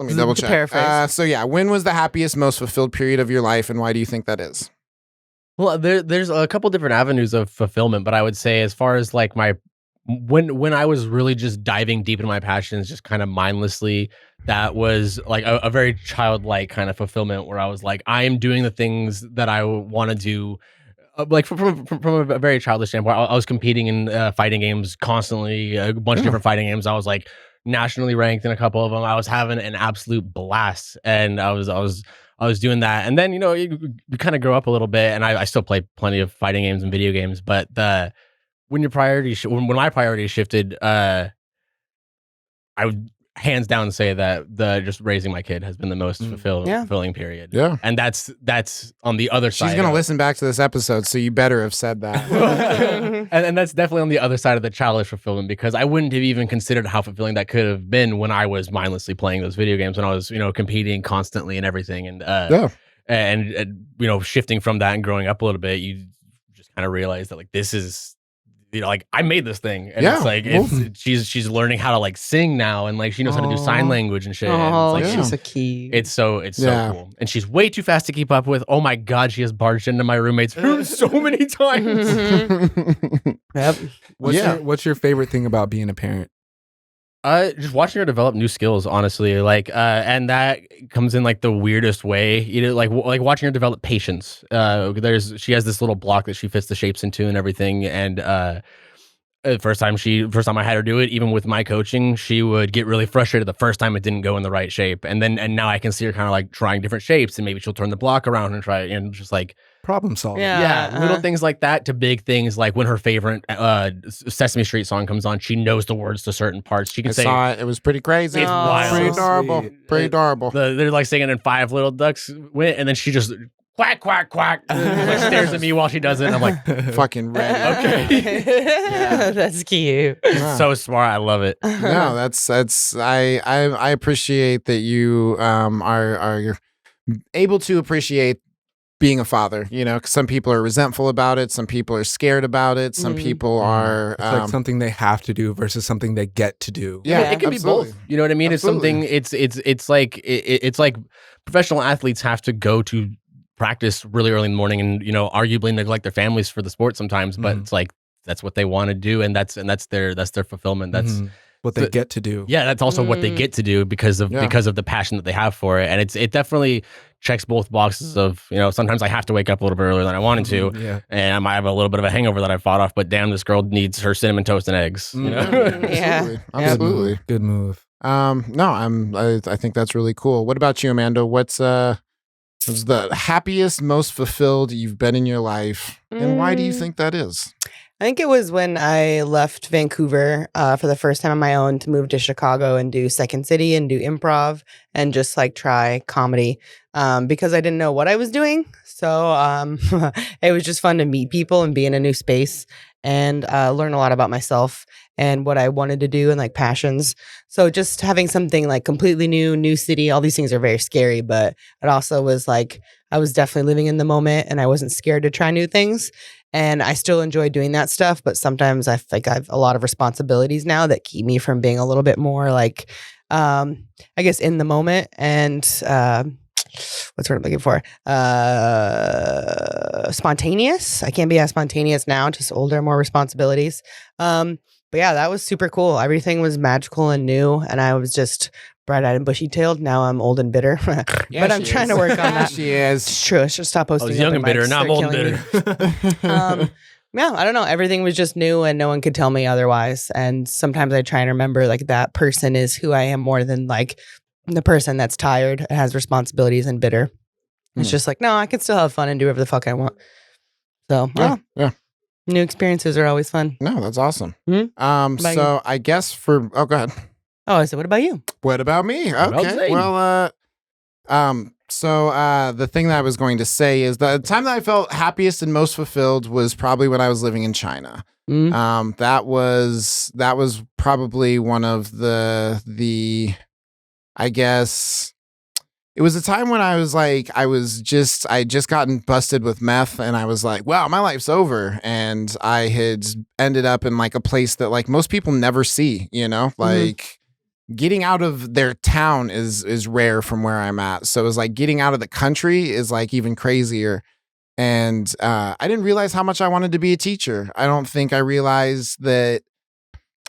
Let me double check. Paraphrase. So yeah, when was the happiest, most fulfilled period of your life, and why do you think that is? Well, there's a couple different avenues of fulfillment, but I would say as far as like when I was really just diving deep into my passions, just kind of mindlessly, that was like a very childlike kind of fulfillment where I was like, I am doing the things that I want to do. Like from a very childish standpoint, I was competing in fighting games constantly, a bunch of different fighting games. I was like nationally ranked in a couple of them. I was having an absolute blast, and I was doing that. And then, you know, you kind of grow up a little bit, and I still play plenty of fighting games and video games. But when your priorities, when my priorities shifted, I would hands down say that just raising my kid has been the most fulfilling period. Yeah. And that's on the other side. She's going to listen back to this episode, so you better have said that. and that's definitely on the other side of the childish fulfillment, because I wouldn't have even considered how fulfilling that could have been when I was mindlessly playing those video games, when I was, you know, competing constantly and everything. And, and you know, shifting from that and growing up a little bit, you just kind of realize that like, this is, you know, like I made this thing, and it's like she's learning how to like sing now, and like she knows how to do sign language and shit. Oh, and it's like she's a key. It's so cool, and she's way too fast to keep up with. Oh my god, she has barged into my roommate's room so many times. Yep. What's your favorite thing about being a parent? Just watching her develop new skills, honestly, like, and that comes in like the weirdest way. You know, like watching her develop patience. She has this little block that she fits the shapes into and everything, and first time I had her do it, even with my coaching, she would get really frustrated the first time it didn't go in the right shape, and now I can see her kind of like trying different shapes, and maybe she'll turn the block around and try, and just like problem solving. Yeah, little things like that to big things, like when her favorite Sesame Street song comes on, she knows the words to certain parts. She can say it was pretty crazy. It's wild. Pretty adorable. Pretty adorable. They're like singing in Five Little Ducks went, and then she just quack quack quack like stares at me while she does it, and I'm like fucking ready. Okay. That's cute. It's so smart. I love it. No, that's I appreciate that you are able to appreciate being a father, you know, 'cause some people are resentful about it, some people are scared about it, some people are it's like something they have to do versus something they get to do. Yeah, it can be both. You know what I mean? Absolutely. It's something. It's like professional athletes have to go to practice really early in the morning, and you know, arguably neglect their families for the sport sometimes. But it's like that's what they want to do, and that's their fulfillment. That's what they get to do. Yeah, that's also what they get to do because of the passion that they have for it, and it definitely checks both boxes of, you know, sometimes I have to wake up a little bit earlier than I wanted to, and I might have a little bit of a hangover that I fought off, but damn, this girl needs her cinnamon toast and eggs. You know? Absolutely. Good move. No, I think that's really cool. What about you, Amanda? What's the happiest, most fulfilled you've been in your life, and why do you think that is? I think it was when I left Vancouver for the first time on my own to move to Chicago and do Second City and do improv and just like try comedy because I didn't know what I was doing. So it was just fun to meet people and be in a new space and learn a lot about myself and what I wanted to do and like passions. So just having something like completely new city, all these things are very scary, but it also was like I was definitely living in the moment and I wasn't scared to try new things. And I still enjoy doing that stuff, but sometimes I think I have a lot of responsibilities now that keep me from being a little bit more like, I guess, in the moment. And what's the word I'm looking for? Spontaneous. I can't be as spontaneous now, just older, more responsibilities. But yeah, that was super cool. Everything was magical and new, and I was just bright-eyed and bushy-tailed. Now I'm old and bitter, but I'm trying to work on that. She is. It's true. I should stop posting. I was young and bitter, now I'm old and bitter. Yeah, I don't know. Everything was just new, and no one could tell me otherwise. And sometimes I try and remember like that person is who I am more than like the person that's tired, has responsibilities, and bitter. It's just like, no, I can still have fun and do whatever the fuck I want. So yeah. New experiences are always fun. No, that's awesome. About So you? I guess go ahead. Oh, I said, what about you? What about me? about Okay. Zane? Well, the thing that I was going to say is the time that I felt happiest and most fulfilled was probably when I was living in China. That was probably one of the I guess it was a time when I was like, I just gotten busted with meth, and I was like, wow, my life's over. And I had ended up in like a place that like most people never see, you know, like getting out of their town is rare from where I'm at. So it was like getting out of the country is like even crazier. And I didn't realize how much I wanted to be a teacher. I don't think I realized that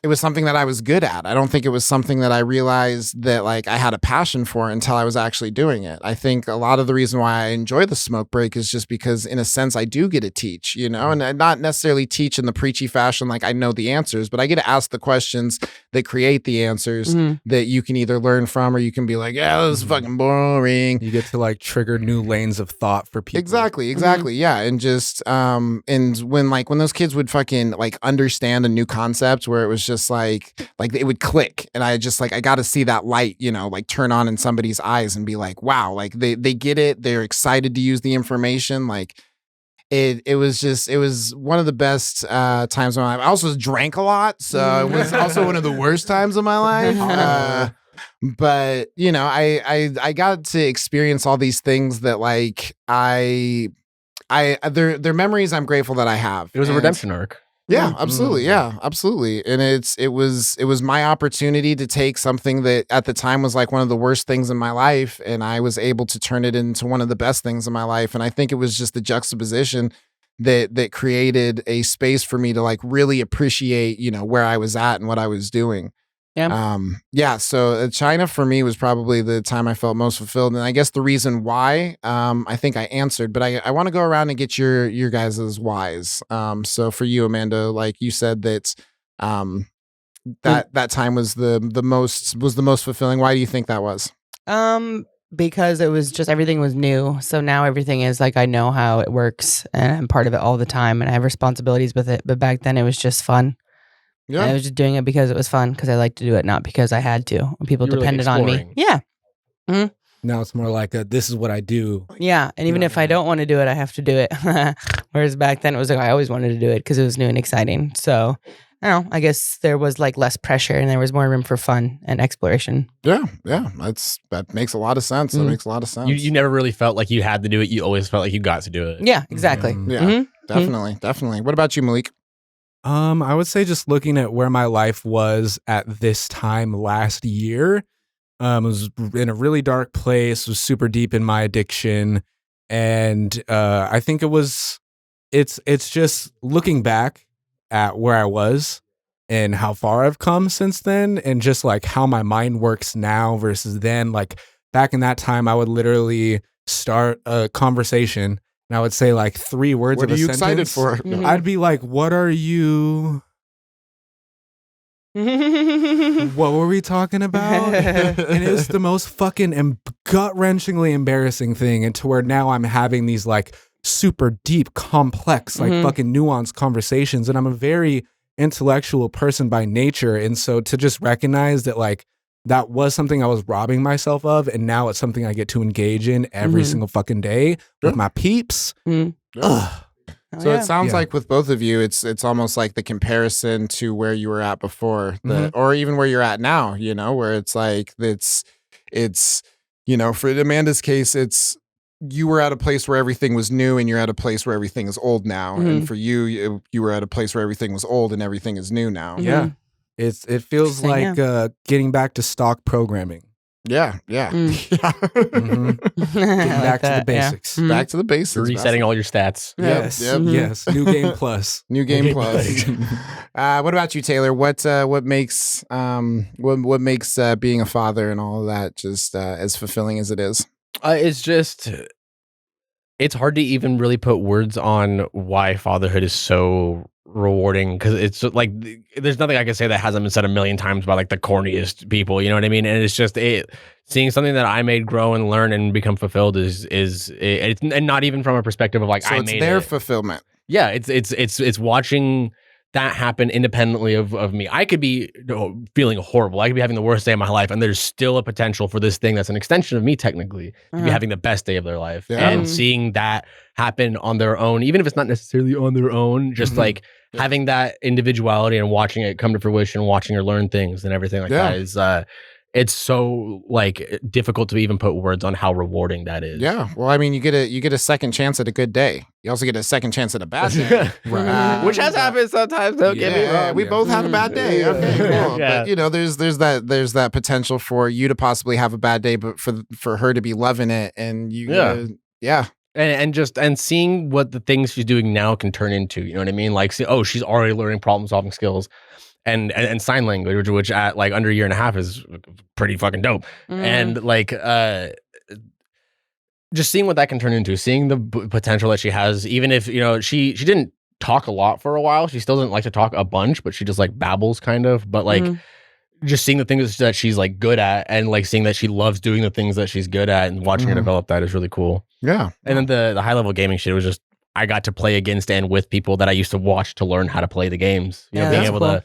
it was something that I was good at. I don't think it was something that I realized that like I had a passion for until I was actually doing it. I think a lot of the reason why I enjoy the smoke break is just because in a sense I do get to teach, you know, and not necessarily teach in the preachy fashion like I know the answers, but I get to ask the questions that create the answers that you can either learn from or you can be like, yeah, this is fucking boring. You get to like trigger new lanes of thought for people. Exactly. Yeah. And just and when those kids would fucking like understand a new concept where it was just like it would click, and I just like I got to see that light, you know, like turn on in somebody's eyes and be like, wow, like they get it, they're excited to use the information. Like it was one of the best times of my life. I also drank a lot, so it was also one of the worst times of my life. But you know, I got to experience all these things that like they're memories I'm grateful that I have. It was a redemption arc. Yeah, absolutely. Yeah, absolutely. And it was my opportunity to take something that at the time was like one of the worst things in my life, and I was able to turn it into one of the best things in my life. And I think it was just the juxtaposition that created a space for me to like really appreciate, you know, where I was at and what I was doing. Yeah. So China for me was probably the time I felt most fulfilled. And I guess the reason why, I think I answered, but I want to go around and get your guys' whys. So for you, Amanda, like you said that, that time was the most fulfilling. Why do you think that was? Because it was just everything was new. So now everything is like I know how it works and I'm part of it all the time and I have responsibilities with it. But back then it was just fun. Yeah. I was just doing it because it was fun, because I liked to do it, not because I had to. People depended on me. Yeah. Mm-hmm. Now it's more like this is what I do. Yeah. And even if I don't want to do it, I have to do it. Whereas back then it was like I always wanted to do it because it was new and exciting. So I don't know. I guess there was like less pressure and there was more room for fun and exploration. Yeah. That makes a lot of sense. That makes a lot of sense. You never really felt like you had to do it. You always felt like you got to do it. Yeah, exactly. Yeah, definitely. What about you, Malik? I would say just looking at where my life was at this time last year, it was in a really dark place, was super deep in my addiction. And I think it's just looking back at where I was and how far I've come since then, and just like how my mind works now versus then. Like back in that time, I would literally start a conversation and I would say like 3 words what of a sentence. What are you excited for? Mm-hmm. I'd be like, what are you... what were we talking about? And it was the most fucking gut-wrenchingly embarrassing thing, and to where now I'm having these like super deep, complex, like fucking nuanced conversations, and I'm a very intellectual person by nature, and so to just recognize that like that was something I was robbing myself of, and now it's something I get to engage in every single fucking day with my peeps. Ugh. So it sounds like with both of you, it's almost like the comparison to where you were at before, or even where you're at now, you know, where it's like, it's, you know, for Amanda's case, it's, you were at a place where everything was new and you're at a place where everything is old now. And for you, you were at a place where everything was old and everything is new now. Yeah. It feels like getting back to stock programming. Yeah. Getting back to the basics. Yeah. Back to the basics. You're resetting all your stats. Yes. Yes. New game plus. New game plus. What about you, Tayler? What makes being a father and all of that just as fulfilling as it is? It's hard to even really put words on why fatherhood is so rewarding, because it's like there's nothing I can say that hasn't been said a million times by like the corniest people, you know what I mean? And it's just seeing something that I made grow and learn and become fulfilled is and not even from a perspective of like so I it's made their it. Fulfillment. Yeah, it's watching that happen independently of me. I could be feeling horrible. I could be having the worst day of my life, and there's still a potential for this thing that's an extension of me technically to be having the best day of their life. Yeah. And seeing that happen on their own, even if it's not necessarily on their own, just like having that individuality and watching it come to fruition, watching her learn things and everything like that it's so like difficult to even put words on how rewarding that is. Yeah. Well, I mean, you get a second chance at a good day. You also get a second chance at a bad day. Right. Which has happened sometimes. Don't get me wrong. We both had a bad day. Okay, cool. Yeah. But you know, there's that potential for you to possibly have a bad day, but for her to be loving it, and you, yeah. And seeing what the things she's doing now can turn into, you know what I mean? Like, she's already learning problem solving skills and sign language, which at like under a year and a half is pretty fucking dope. And like, just seeing what that can turn into, seeing the potential that she has, even if, you know, she didn't talk a lot for a while. She still doesn't like to talk a bunch, but she just like babbles kind of, but like, just seeing the things that she's like good at and like seeing that she loves doing the things that she's good at and watching her develop that is really cool. Yeah. And then the high level gaming shit was just, I got to play against and with people that I used to watch to learn how to play the games. You know, being able to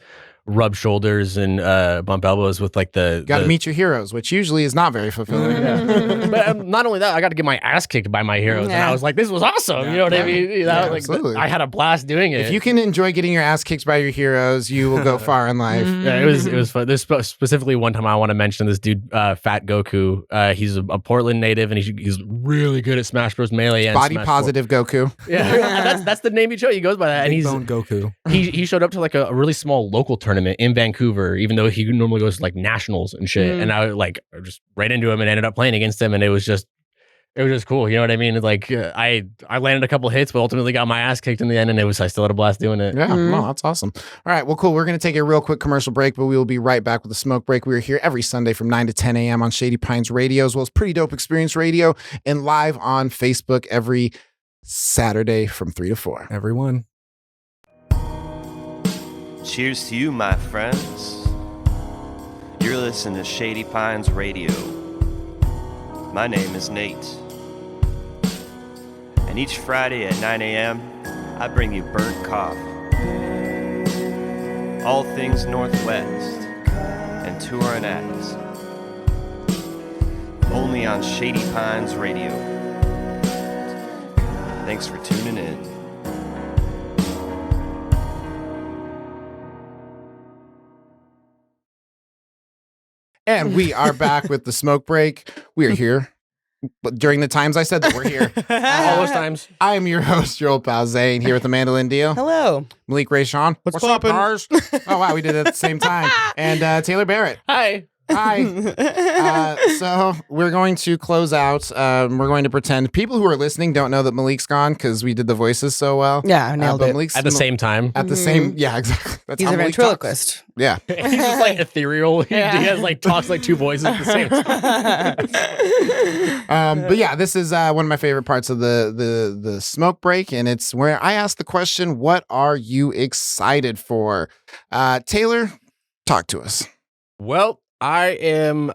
rub shoulders and bump elbows with like got to meet your heroes, which usually is not very fulfilling. But not only that, I got to get my ass kicked by my heroes, and I was like, "This was awesome." You know what I mean? You know, like, absolutely. I had a blast doing it. If you can enjoy getting your ass kicked by your heroes, you will go far in life. Yeah, it was fun. There's specifically one time I want to mention this dude, Fat Goku. He's a Portland native, and he's really good at Smash Bros. Melee and Body Smash positive Goku. Yeah, that's the name he chose. He goes by that, and he's Bone Goku. He showed up to like a really small local tournament in Vancouver, even though he normally goes to like nationals and shit. And I just ran into him and ended up playing against him, and it was just cool. You know what I mean? Like I landed a couple hits, but ultimately got my ass kicked in the end, and I still had a blast doing it. Yeah, no, that's awesome. All right, well, cool. We're gonna take a real quick commercial break, but we will be right back with a smoke break. We are here every Sunday from 9 to 10 a.m. on Shady Pines Radio, as well as Pretty Dope Experience Radio, and live on Facebook every Saturday from 3 to 4. Everyone. Cheers to you, my friends. You're listening to Shady Pines Radio. My name is Nate. And each Friday at 9 a.m., I bring you burnt coffee. All things Northwest and touring acts. Only on Shady Pines Radio. Thanks for tuning in. And we are back with the smoke break. We are here. But during the times I said that we're here. All those times. I am your host, your old pal Zane, here with the Mandolin Deal. Hello. Malik Ray Sean. What's up, poppin'? Cars? Oh, wow, we did it at the same time. And Tayler Barrett. Hi. Hi. So we're going to close out. We're going to pretend people who are listening don't know that Malik's gone because we did the voices so well. Yeah, I nailed it. Malik's At the same time. At the same, yeah, exactly. That's He's how a Malik ventriloquist. talks. Yeah. He's just like ethereal. He has like talks like two voices at the same time. But yeah, this is one of my favorite parts of the smoke break, and it's where I ask the question, what are you excited for? Taylor, talk to us. Well, I am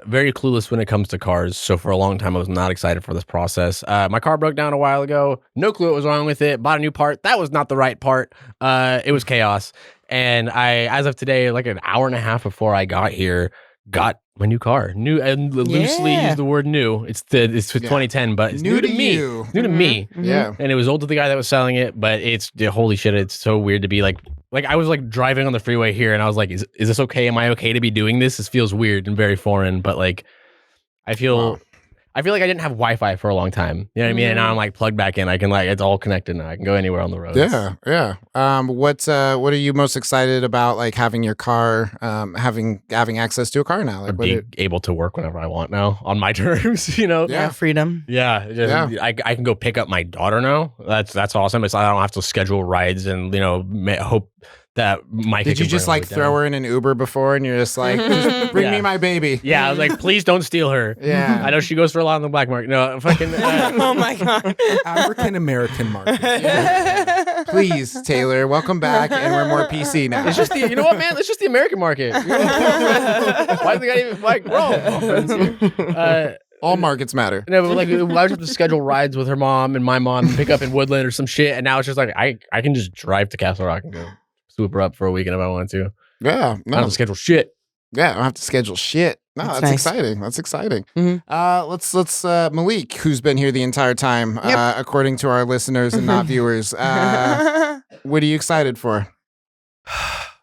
very clueless when it comes to cars. So for a long time, I was not excited for this process. My car broke down a while ago. No clue what was wrong with it. Bought a new part. That was not the right part. It was chaos. And I, as of today, like an hour and a half before I got here, got my new car. New, and loosely use the word new. It's 2010, but it's new to me. You. New to me. Yeah. And it was old to the guy that was selling it, but it's holy shit. It's so weird to be like I was like driving on the freeway here, and I was like, is this okay? Am I okay to be doing this? This feels weird and very foreign, but like I feel like I didn't have Wi-Fi for a long time. You know what I mean? And now I'm like plugged back in. I can it's all connected now. I can go anywhere on the road. Yeah, yeah. What are you most excited about? Like having your car, having access to a car now, like being able to work whenever I want now on my terms. You know? Yeah, freedom. Yeah, I can go pick up my daughter now. That's awesome. It's I don't have to schedule rides and hope that Mike. Did you just like throw her in an Uber before, and you're just like, just bring me my baby? Yeah, I was like, please don't steal her. Yeah, I know she goes for a lot on the black market. No, fucking. Oh my god, African American market. Yeah. Please, Taylor, welcome back, and we're more PC now. It's just you know what, man? It's just the American market. Why do they got even like wrong? All markets matter. No, but like I would have to schedule rides with her mom and my mom and pick up in Woodland or some shit, and now it's just like I can just drive to Castle Rock and go swoop her up for a weekend if I want to. Yeah, I don't have to schedule shit. Yeah, I don't have to schedule shit. No, that's nice. exciting. That's exciting. Mm-hmm. Let's Malik, who's been here the entire time, according to our listeners and not viewers. What are you excited for?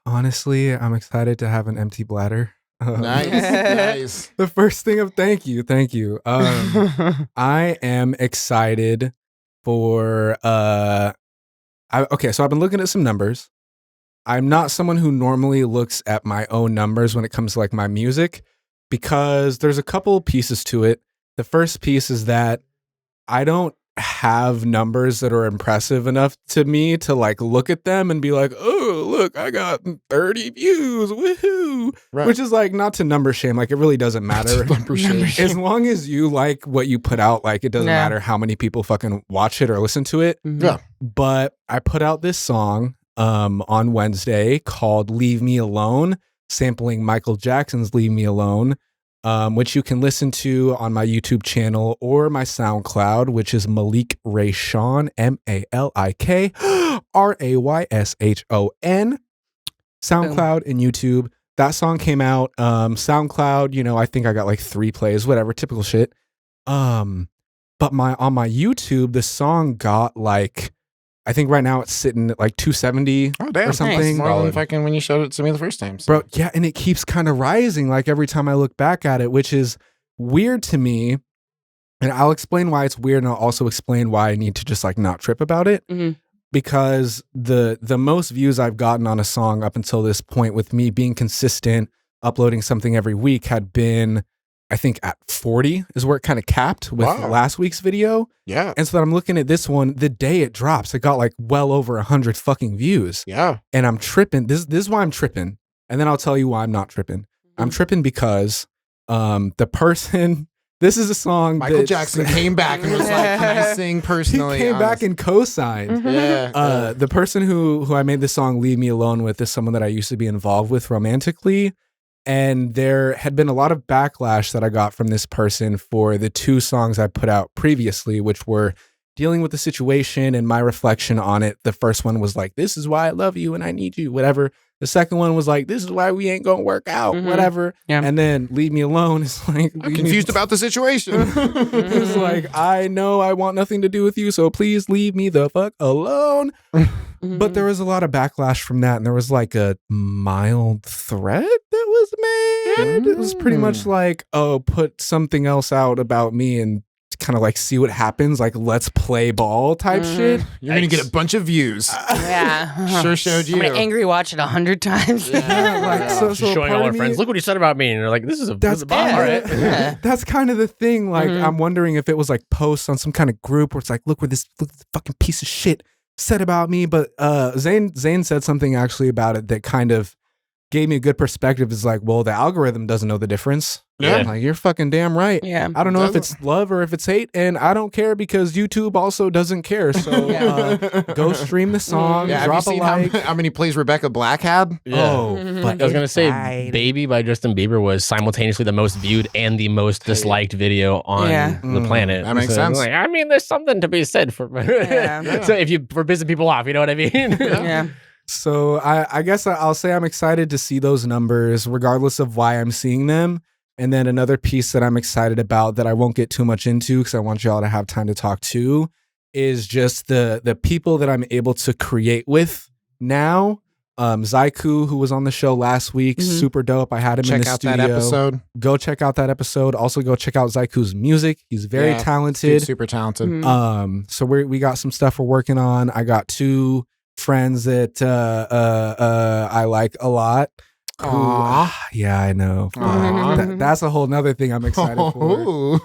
Honestly, I'm excited to have an empty bladder. Nice. The first thing of thank you. I am excited for okay, so I've been looking at some numbers. I'm not someone who normally looks at my own numbers when it comes to like my music, because there's a couple pieces to it. The first piece is that I don't have numbers that are impressive enough to me to like look at them and be like, oh, look, I got 30 views, woohoo. Right. Which is like, not to number shame, like it really doesn't matter. As long as you like what you put out, like it doesn't matter how many people fucking watch it or listen to it. Yeah. But I put out this song on Wednesday called Leave Me Alone, sampling Michael Jackson's Leave Me Alone, which you can listen to on my YouTube channel or my SoundCloud, which is Malik Rayshon, MalikRayshon, SoundCloud and YouTube. That song came out. SoundCloud, I think I got like 3 plays, whatever, typical shit. But on my YouTube, the song got like, I think right now it's sitting at like 270 or something. More than fucking when you showed it to me the first time. So. Bro, yeah, and it keeps kind of rising like every time I look back at it, which is weird to me. And I'll explain why it's weird, and I'll also explain why I need to just like not trip about it. Mm-hmm. Because the most views I've gotten on a song up until this point, with me being consistent, uploading something every week, had been, I think, at 40 is where it kind of capped with last week's video. Yeah. And so that I'm looking at this one, the day it drops, it got like well over 100 fucking views. Yeah. And I'm tripping. This is why I'm tripping. And then I'll tell you why I'm not tripping. I'm tripping because the person, this is a song Michael Jackson came back and was like, can I sing personally? He came back and co-signed. Yeah. The person who I made this song Leave Me Alone with is someone that I used to be involved with romantically. And there had been a lot of backlash that I got from this person for the 2 songs I put out previously, which were dealing with the situation and my reflection on it. The first one was like, this is why I love you and I need you, whatever. The second one was like, this is why we ain't gonna work out, whatever. Yeah. And then Leave Me Alone is like, I'm confused about the situation. It's like, I know I want nothing to do with you, so please leave me the fuck alone. But there was a lot of backlash from that, and there was like a mild threat that was made. It was pretty much like, oh, put something else out about me and kind of like see what happens, like let's play ball type shit. You're gonna get a bunch of views. Yeah. Sure showed you. I'm gonna angry watch it 100 times. So showing all our friends, look what he said about me, and they're like, this is a bomb, all right? That's kind of the thing. Like, I'm wondering if it was like posts on some kind of group where it's like, look this fucking piece of shit said about me. But Zane said something actually about it that kind of gave me a good perspective. Is like, well, the algorithm doesn't know the difference. Yeah. Like, you're fucking damn right. Yeah. I don't know if it's love or if it's hate, and I don't care because YouTube also doesn't care. So go stream the song, Yeah, drop have you a seen like. how many plays Rebecca Black had? Yeah. Oh, I was gonna say, "Baby" by Justin Bieber was simultaneously the most viewed and the most disliked video on the planet. That makes sense. Like, I mean, there's something to be said for so if you for pissing people off, you know what I mean? Yeah. So I guess I'll say I'm excited to see those numbers, regardless of why I'm seeing them. And then another piece that I'm excited about that I won't get too much into because I want y'all to have time to talk to is just the people that I'm able to create with now. Zaiku, who was on the show last week, super dope. I had him in the studio. Check out that episode. Go check out that episode. Also go check out Zaiku's music. He's very talented. Dude's super talented. So we got some stuff we're working on. I got 2 friends that I like a lot. Yeah, I know. That's a whole nother thing I'm excited for.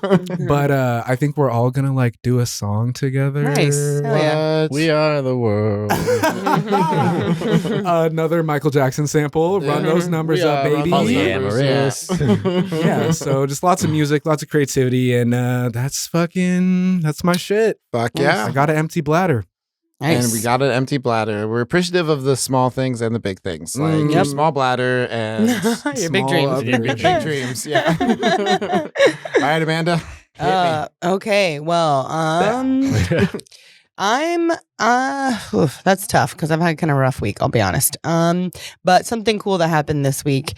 But I think we're all gonna like do a song together. Nice. Hell yeah. We are the world. Another Michael Jackson sample. Run those numbers up, baby. Yeah. So just lots of music, lots of creativity, and that's my shit. Fuck yeah. I got an empty bladder. Nice. And we got an empty bladder. We're appreciative of the small things and the big things. Like your small bladder and your big dreams. Your big dreams. Yeah. All right, Amanda. Okay. Well, I'm that's tough because I've had kind of a rough week, I'll be honest. But something cool that happened this week.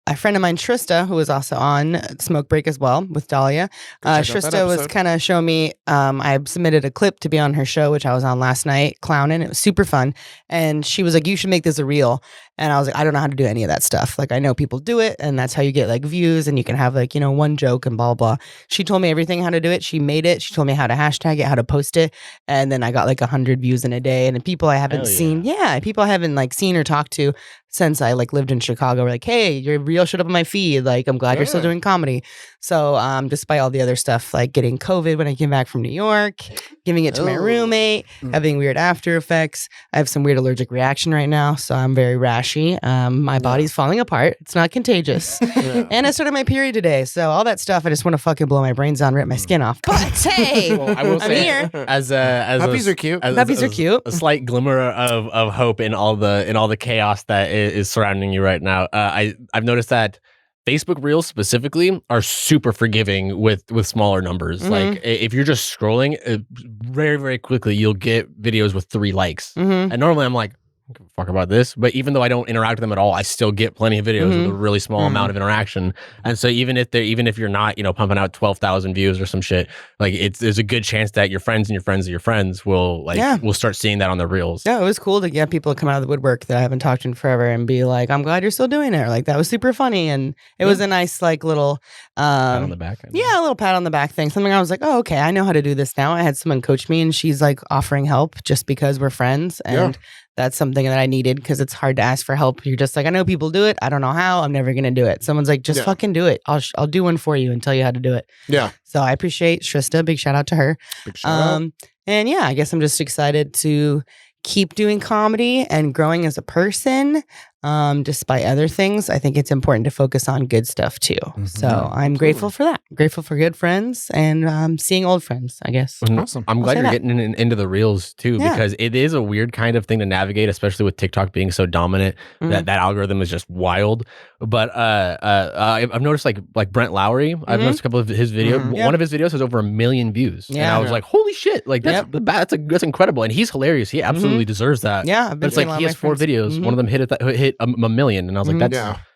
a friend of mine, Trista, who was also on Smoke Break as well with Dahlia. Trista was kind of showing me, I submitted a clip to be on her show, which I was on last night, clowning. It was super fun. And she was like, you should make this a reel. And I was like, I don't know how to do any of that stuff. Like, I know people do it, and that's how you get like views, and you can have like, one joke and blah, blah. She told me everything how to do it. She made it. She told me how to hashtag it, how to post it. And then I got like 100 views in a day. And people I haven't seen, people I haven't like seen or talked to since I like lived in Chicago were like, hey, your reel showed up on my feed. Like, I'm glad you're still doing comedy. So despite all the other stuff, like getting COVID when I came back from New York, giving it to my roommate, having weird after effects. I have some weird allergic reaction right now. So I'm very rashy. My body's falling apart. It's not contagious. And I started my period today. So all that stuff, I just want to fucking blow my brains out and rip my skin off. But hey, Well, I will I'm say, here. As Puppies are cute. Puppies are cute. A slight glimmer of hope in all the chaos that is surrounding you right now. I've noticed that Facebook Reels specifically are super forgiving with smaller numbers. Like if you're just scrolling, very, very quickly you'll get videos with 3 likes. And normally I'm like, I don't give a fuck about this. But even though I don't interact with them at all, I still get plenty of videos with a really small amount of interaction. And so even if you're not, pumping out 12,000 views or some shit, like there's a good chance that your friends and your friends of your friends will will start seeing that on the reels. Yeah, it was cool to get people to come out of the woodwork that I haven't talked to in forever and be like, I'm glad you're still doing it. Or, like, that was super funny. And it was a nice, like, little Pat on the back. Yeah, a little pat on the back thing. Something I was like, oh, okay, I know how to do this now. I had someone coach me, and she's like offering help just because we're friends. And that's something that I needed, because it's hard to ask for help. You're just like, I know people do it. I don't know how. I'm never going to do it. Someone's like, just fucking do it. I'll do one for you and tell you how to do it. Yeah. So I appreciate Trista. Big shout out to her. Big shout out. And yeah, I guess I'm just excited to keep doing comedy and growing as a person. Despite other things, I think it's important to focus on good stuff too. So I'm grateful for that. Grateful for good friends and seeing old friends, I guess. Awesome. I'm glad you're getting into the reels too, because it is a weird kind of thing to navigate, especially with TikTok being so dominant. That algorithm is just wild. But I've noticed like Brent Lowry. I've noticed a couple of his videos. One of his videos has over 1 million views, and I was like, "Holy shit! Like that's incredible." And he's hilarious. He absolutely deserves that. Yeah, but it's like he has 4 videos. One of them hit a million, and I was like,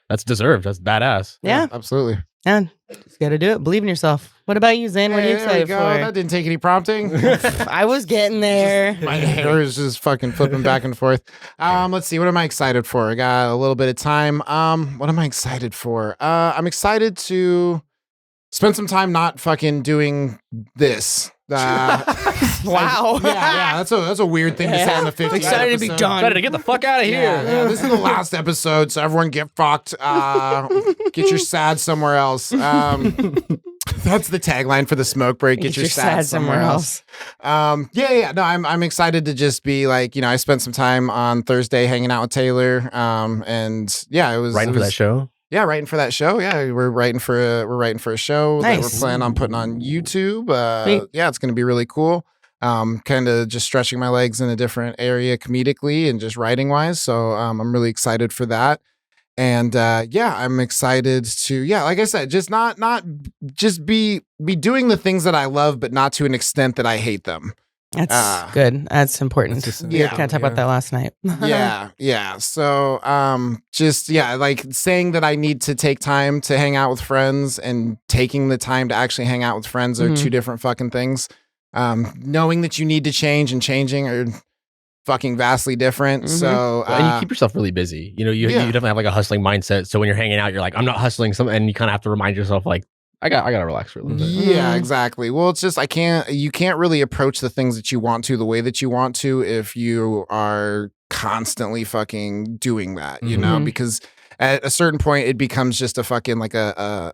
that's deserved. That's badass. Yeah, absolutely. Yeah, just got to do it. Believe in yourself. What about you, Zane? What are you excited for? That didn't take any prompting. I was getting there. My hair is just fucking flipping back and forth. Let's see. What am I excited for? I got a little bit of time. What am I excited for? I'm excited to spend some time not fucking doing this. Wow. Yeah. That's a weird thing to say on the 50th Excited episode. to be done. Excited to get the fuck out of here. Yeah, this is the last episode, so everyone get fucked. Get your sad somewhere else. That's the tagline for the smoke break. Get your sad somewhere else. No, I'm excited to just be like, I spent some time on Thursday hanging out with Tayler. And yeah, it was writing for that show. Yeah, writing for that show. Yeah, we're writing for a show that we're planning on putting on YouTube. Yeah, it's going to be really cool. Kind of just stretching my legs in a different area comedically and just writing wise. So I'm really excited for that. And I'm excited to like I said, just not just be doing the things that I love, but not to an extent that I hate them. That's good. That's important. We kind of talked about that last night. Yeah. So, like saying that I need to take time to hang out with friends and taking the time to actually hang out with friends are 2 different fucking things. Knowing that you need to change and changing are fucking vastly different. So, and you keep yourself really busy. You definitely have like a hustling mindset. So when you're hanging out, you're like, I'm not hustling and you kind of have to remind yourself like, I gotta relax for a little bit. Yeah, exactly. Well, it's just you can't really approach the things that you want to the way that you want to if you are constantly fucking doing that, because at a certain point it becomes just a fucking like a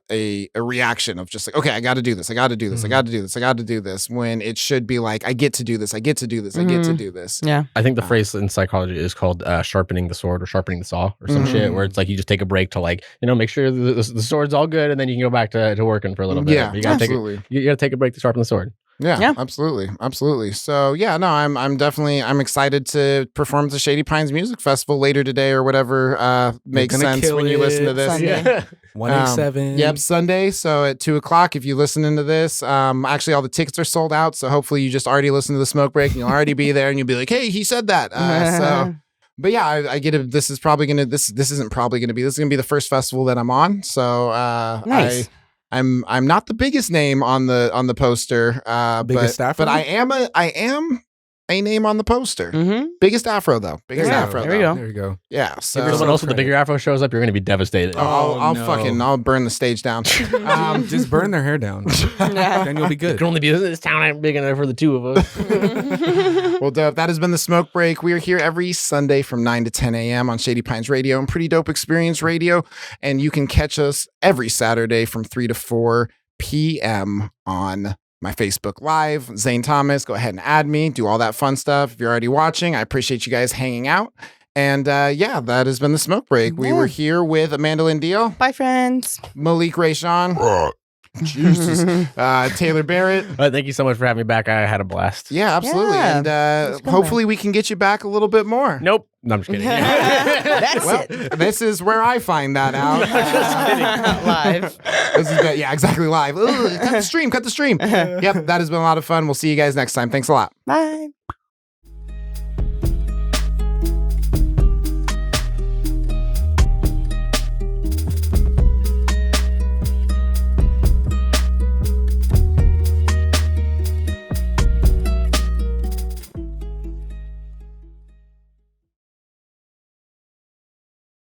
reaction of just like, okay, I got to do this. I got to do this. I got to do this. I got to do this, when it should be like, I get to do this. I get to do this. I get to do this. Yeah. I think the phrase in psychology is called sharpening the sword or sharpening the saw or some shit, where it's like you just take a break to like, make sure the sword's all good, and then you can go back to working for a little bit. Yeah, you gotta absolutely. You got to take a break to sharpen the sword. Yeah, absolutely. So yeah, no, I'm excited to perform at the Shady Pines Music Festival later today or whatever makes sense when you listen to this. Sunday. 187. Yep, Sunday. So at 2:00, if you listening to this, actually all the tickets are sold out. So hopefully you just already listened to the smoke break and you'll already be there and you'll be like, hey, he said that. But yeah, I get it. This is probably gonna this isn't probably gonna be this is gonna be the first festival that I'm on. So Nice. I'm not the biggest name on the poster, Biggest afro? but I am a name on the poster. Mm-hmm. Biggest afro though. Biggest Yeah, afro. there we though. go. There you go. Yeah. If So someone else with the bigger afro shows up, you're going to be devastated. I'll burn the stage down. Just burn their hair down. Then you'll be It good. can only be this town ain't big enough for the two of us. Well, dope. That has been the Smoke Break. We are here every Sunday from 9 to 10 a.m. on Shady Pines Radio and Pretty Dope Experience Radio. And you can catch us every Saturday from 3 to 4 p.m. on my Facebook Live. Zane Thomas, go ahead and add me. Do all that fun stuff. If you're already watching, I appreciate you guys hanging out. And yeah, that has been the Smoke Break. We were here with Amanda Lynn Deal, Bye, friends. Malik Rayshawn, Jesus, Tayler Barrett. Thank you so much for having me back. I had a blast. Yeah, absolutely. Yeah. And Let's go, hopefully we can get you back a little bit more. Nope. No, I'm just kidding. That's Well, it. this is where I find that out. Live. This is good. Yeah, exactly live. Ugh, cut the stream. Yep, that has been a lot of fun. We'll see you guys next time. Thanks a lot. Bye.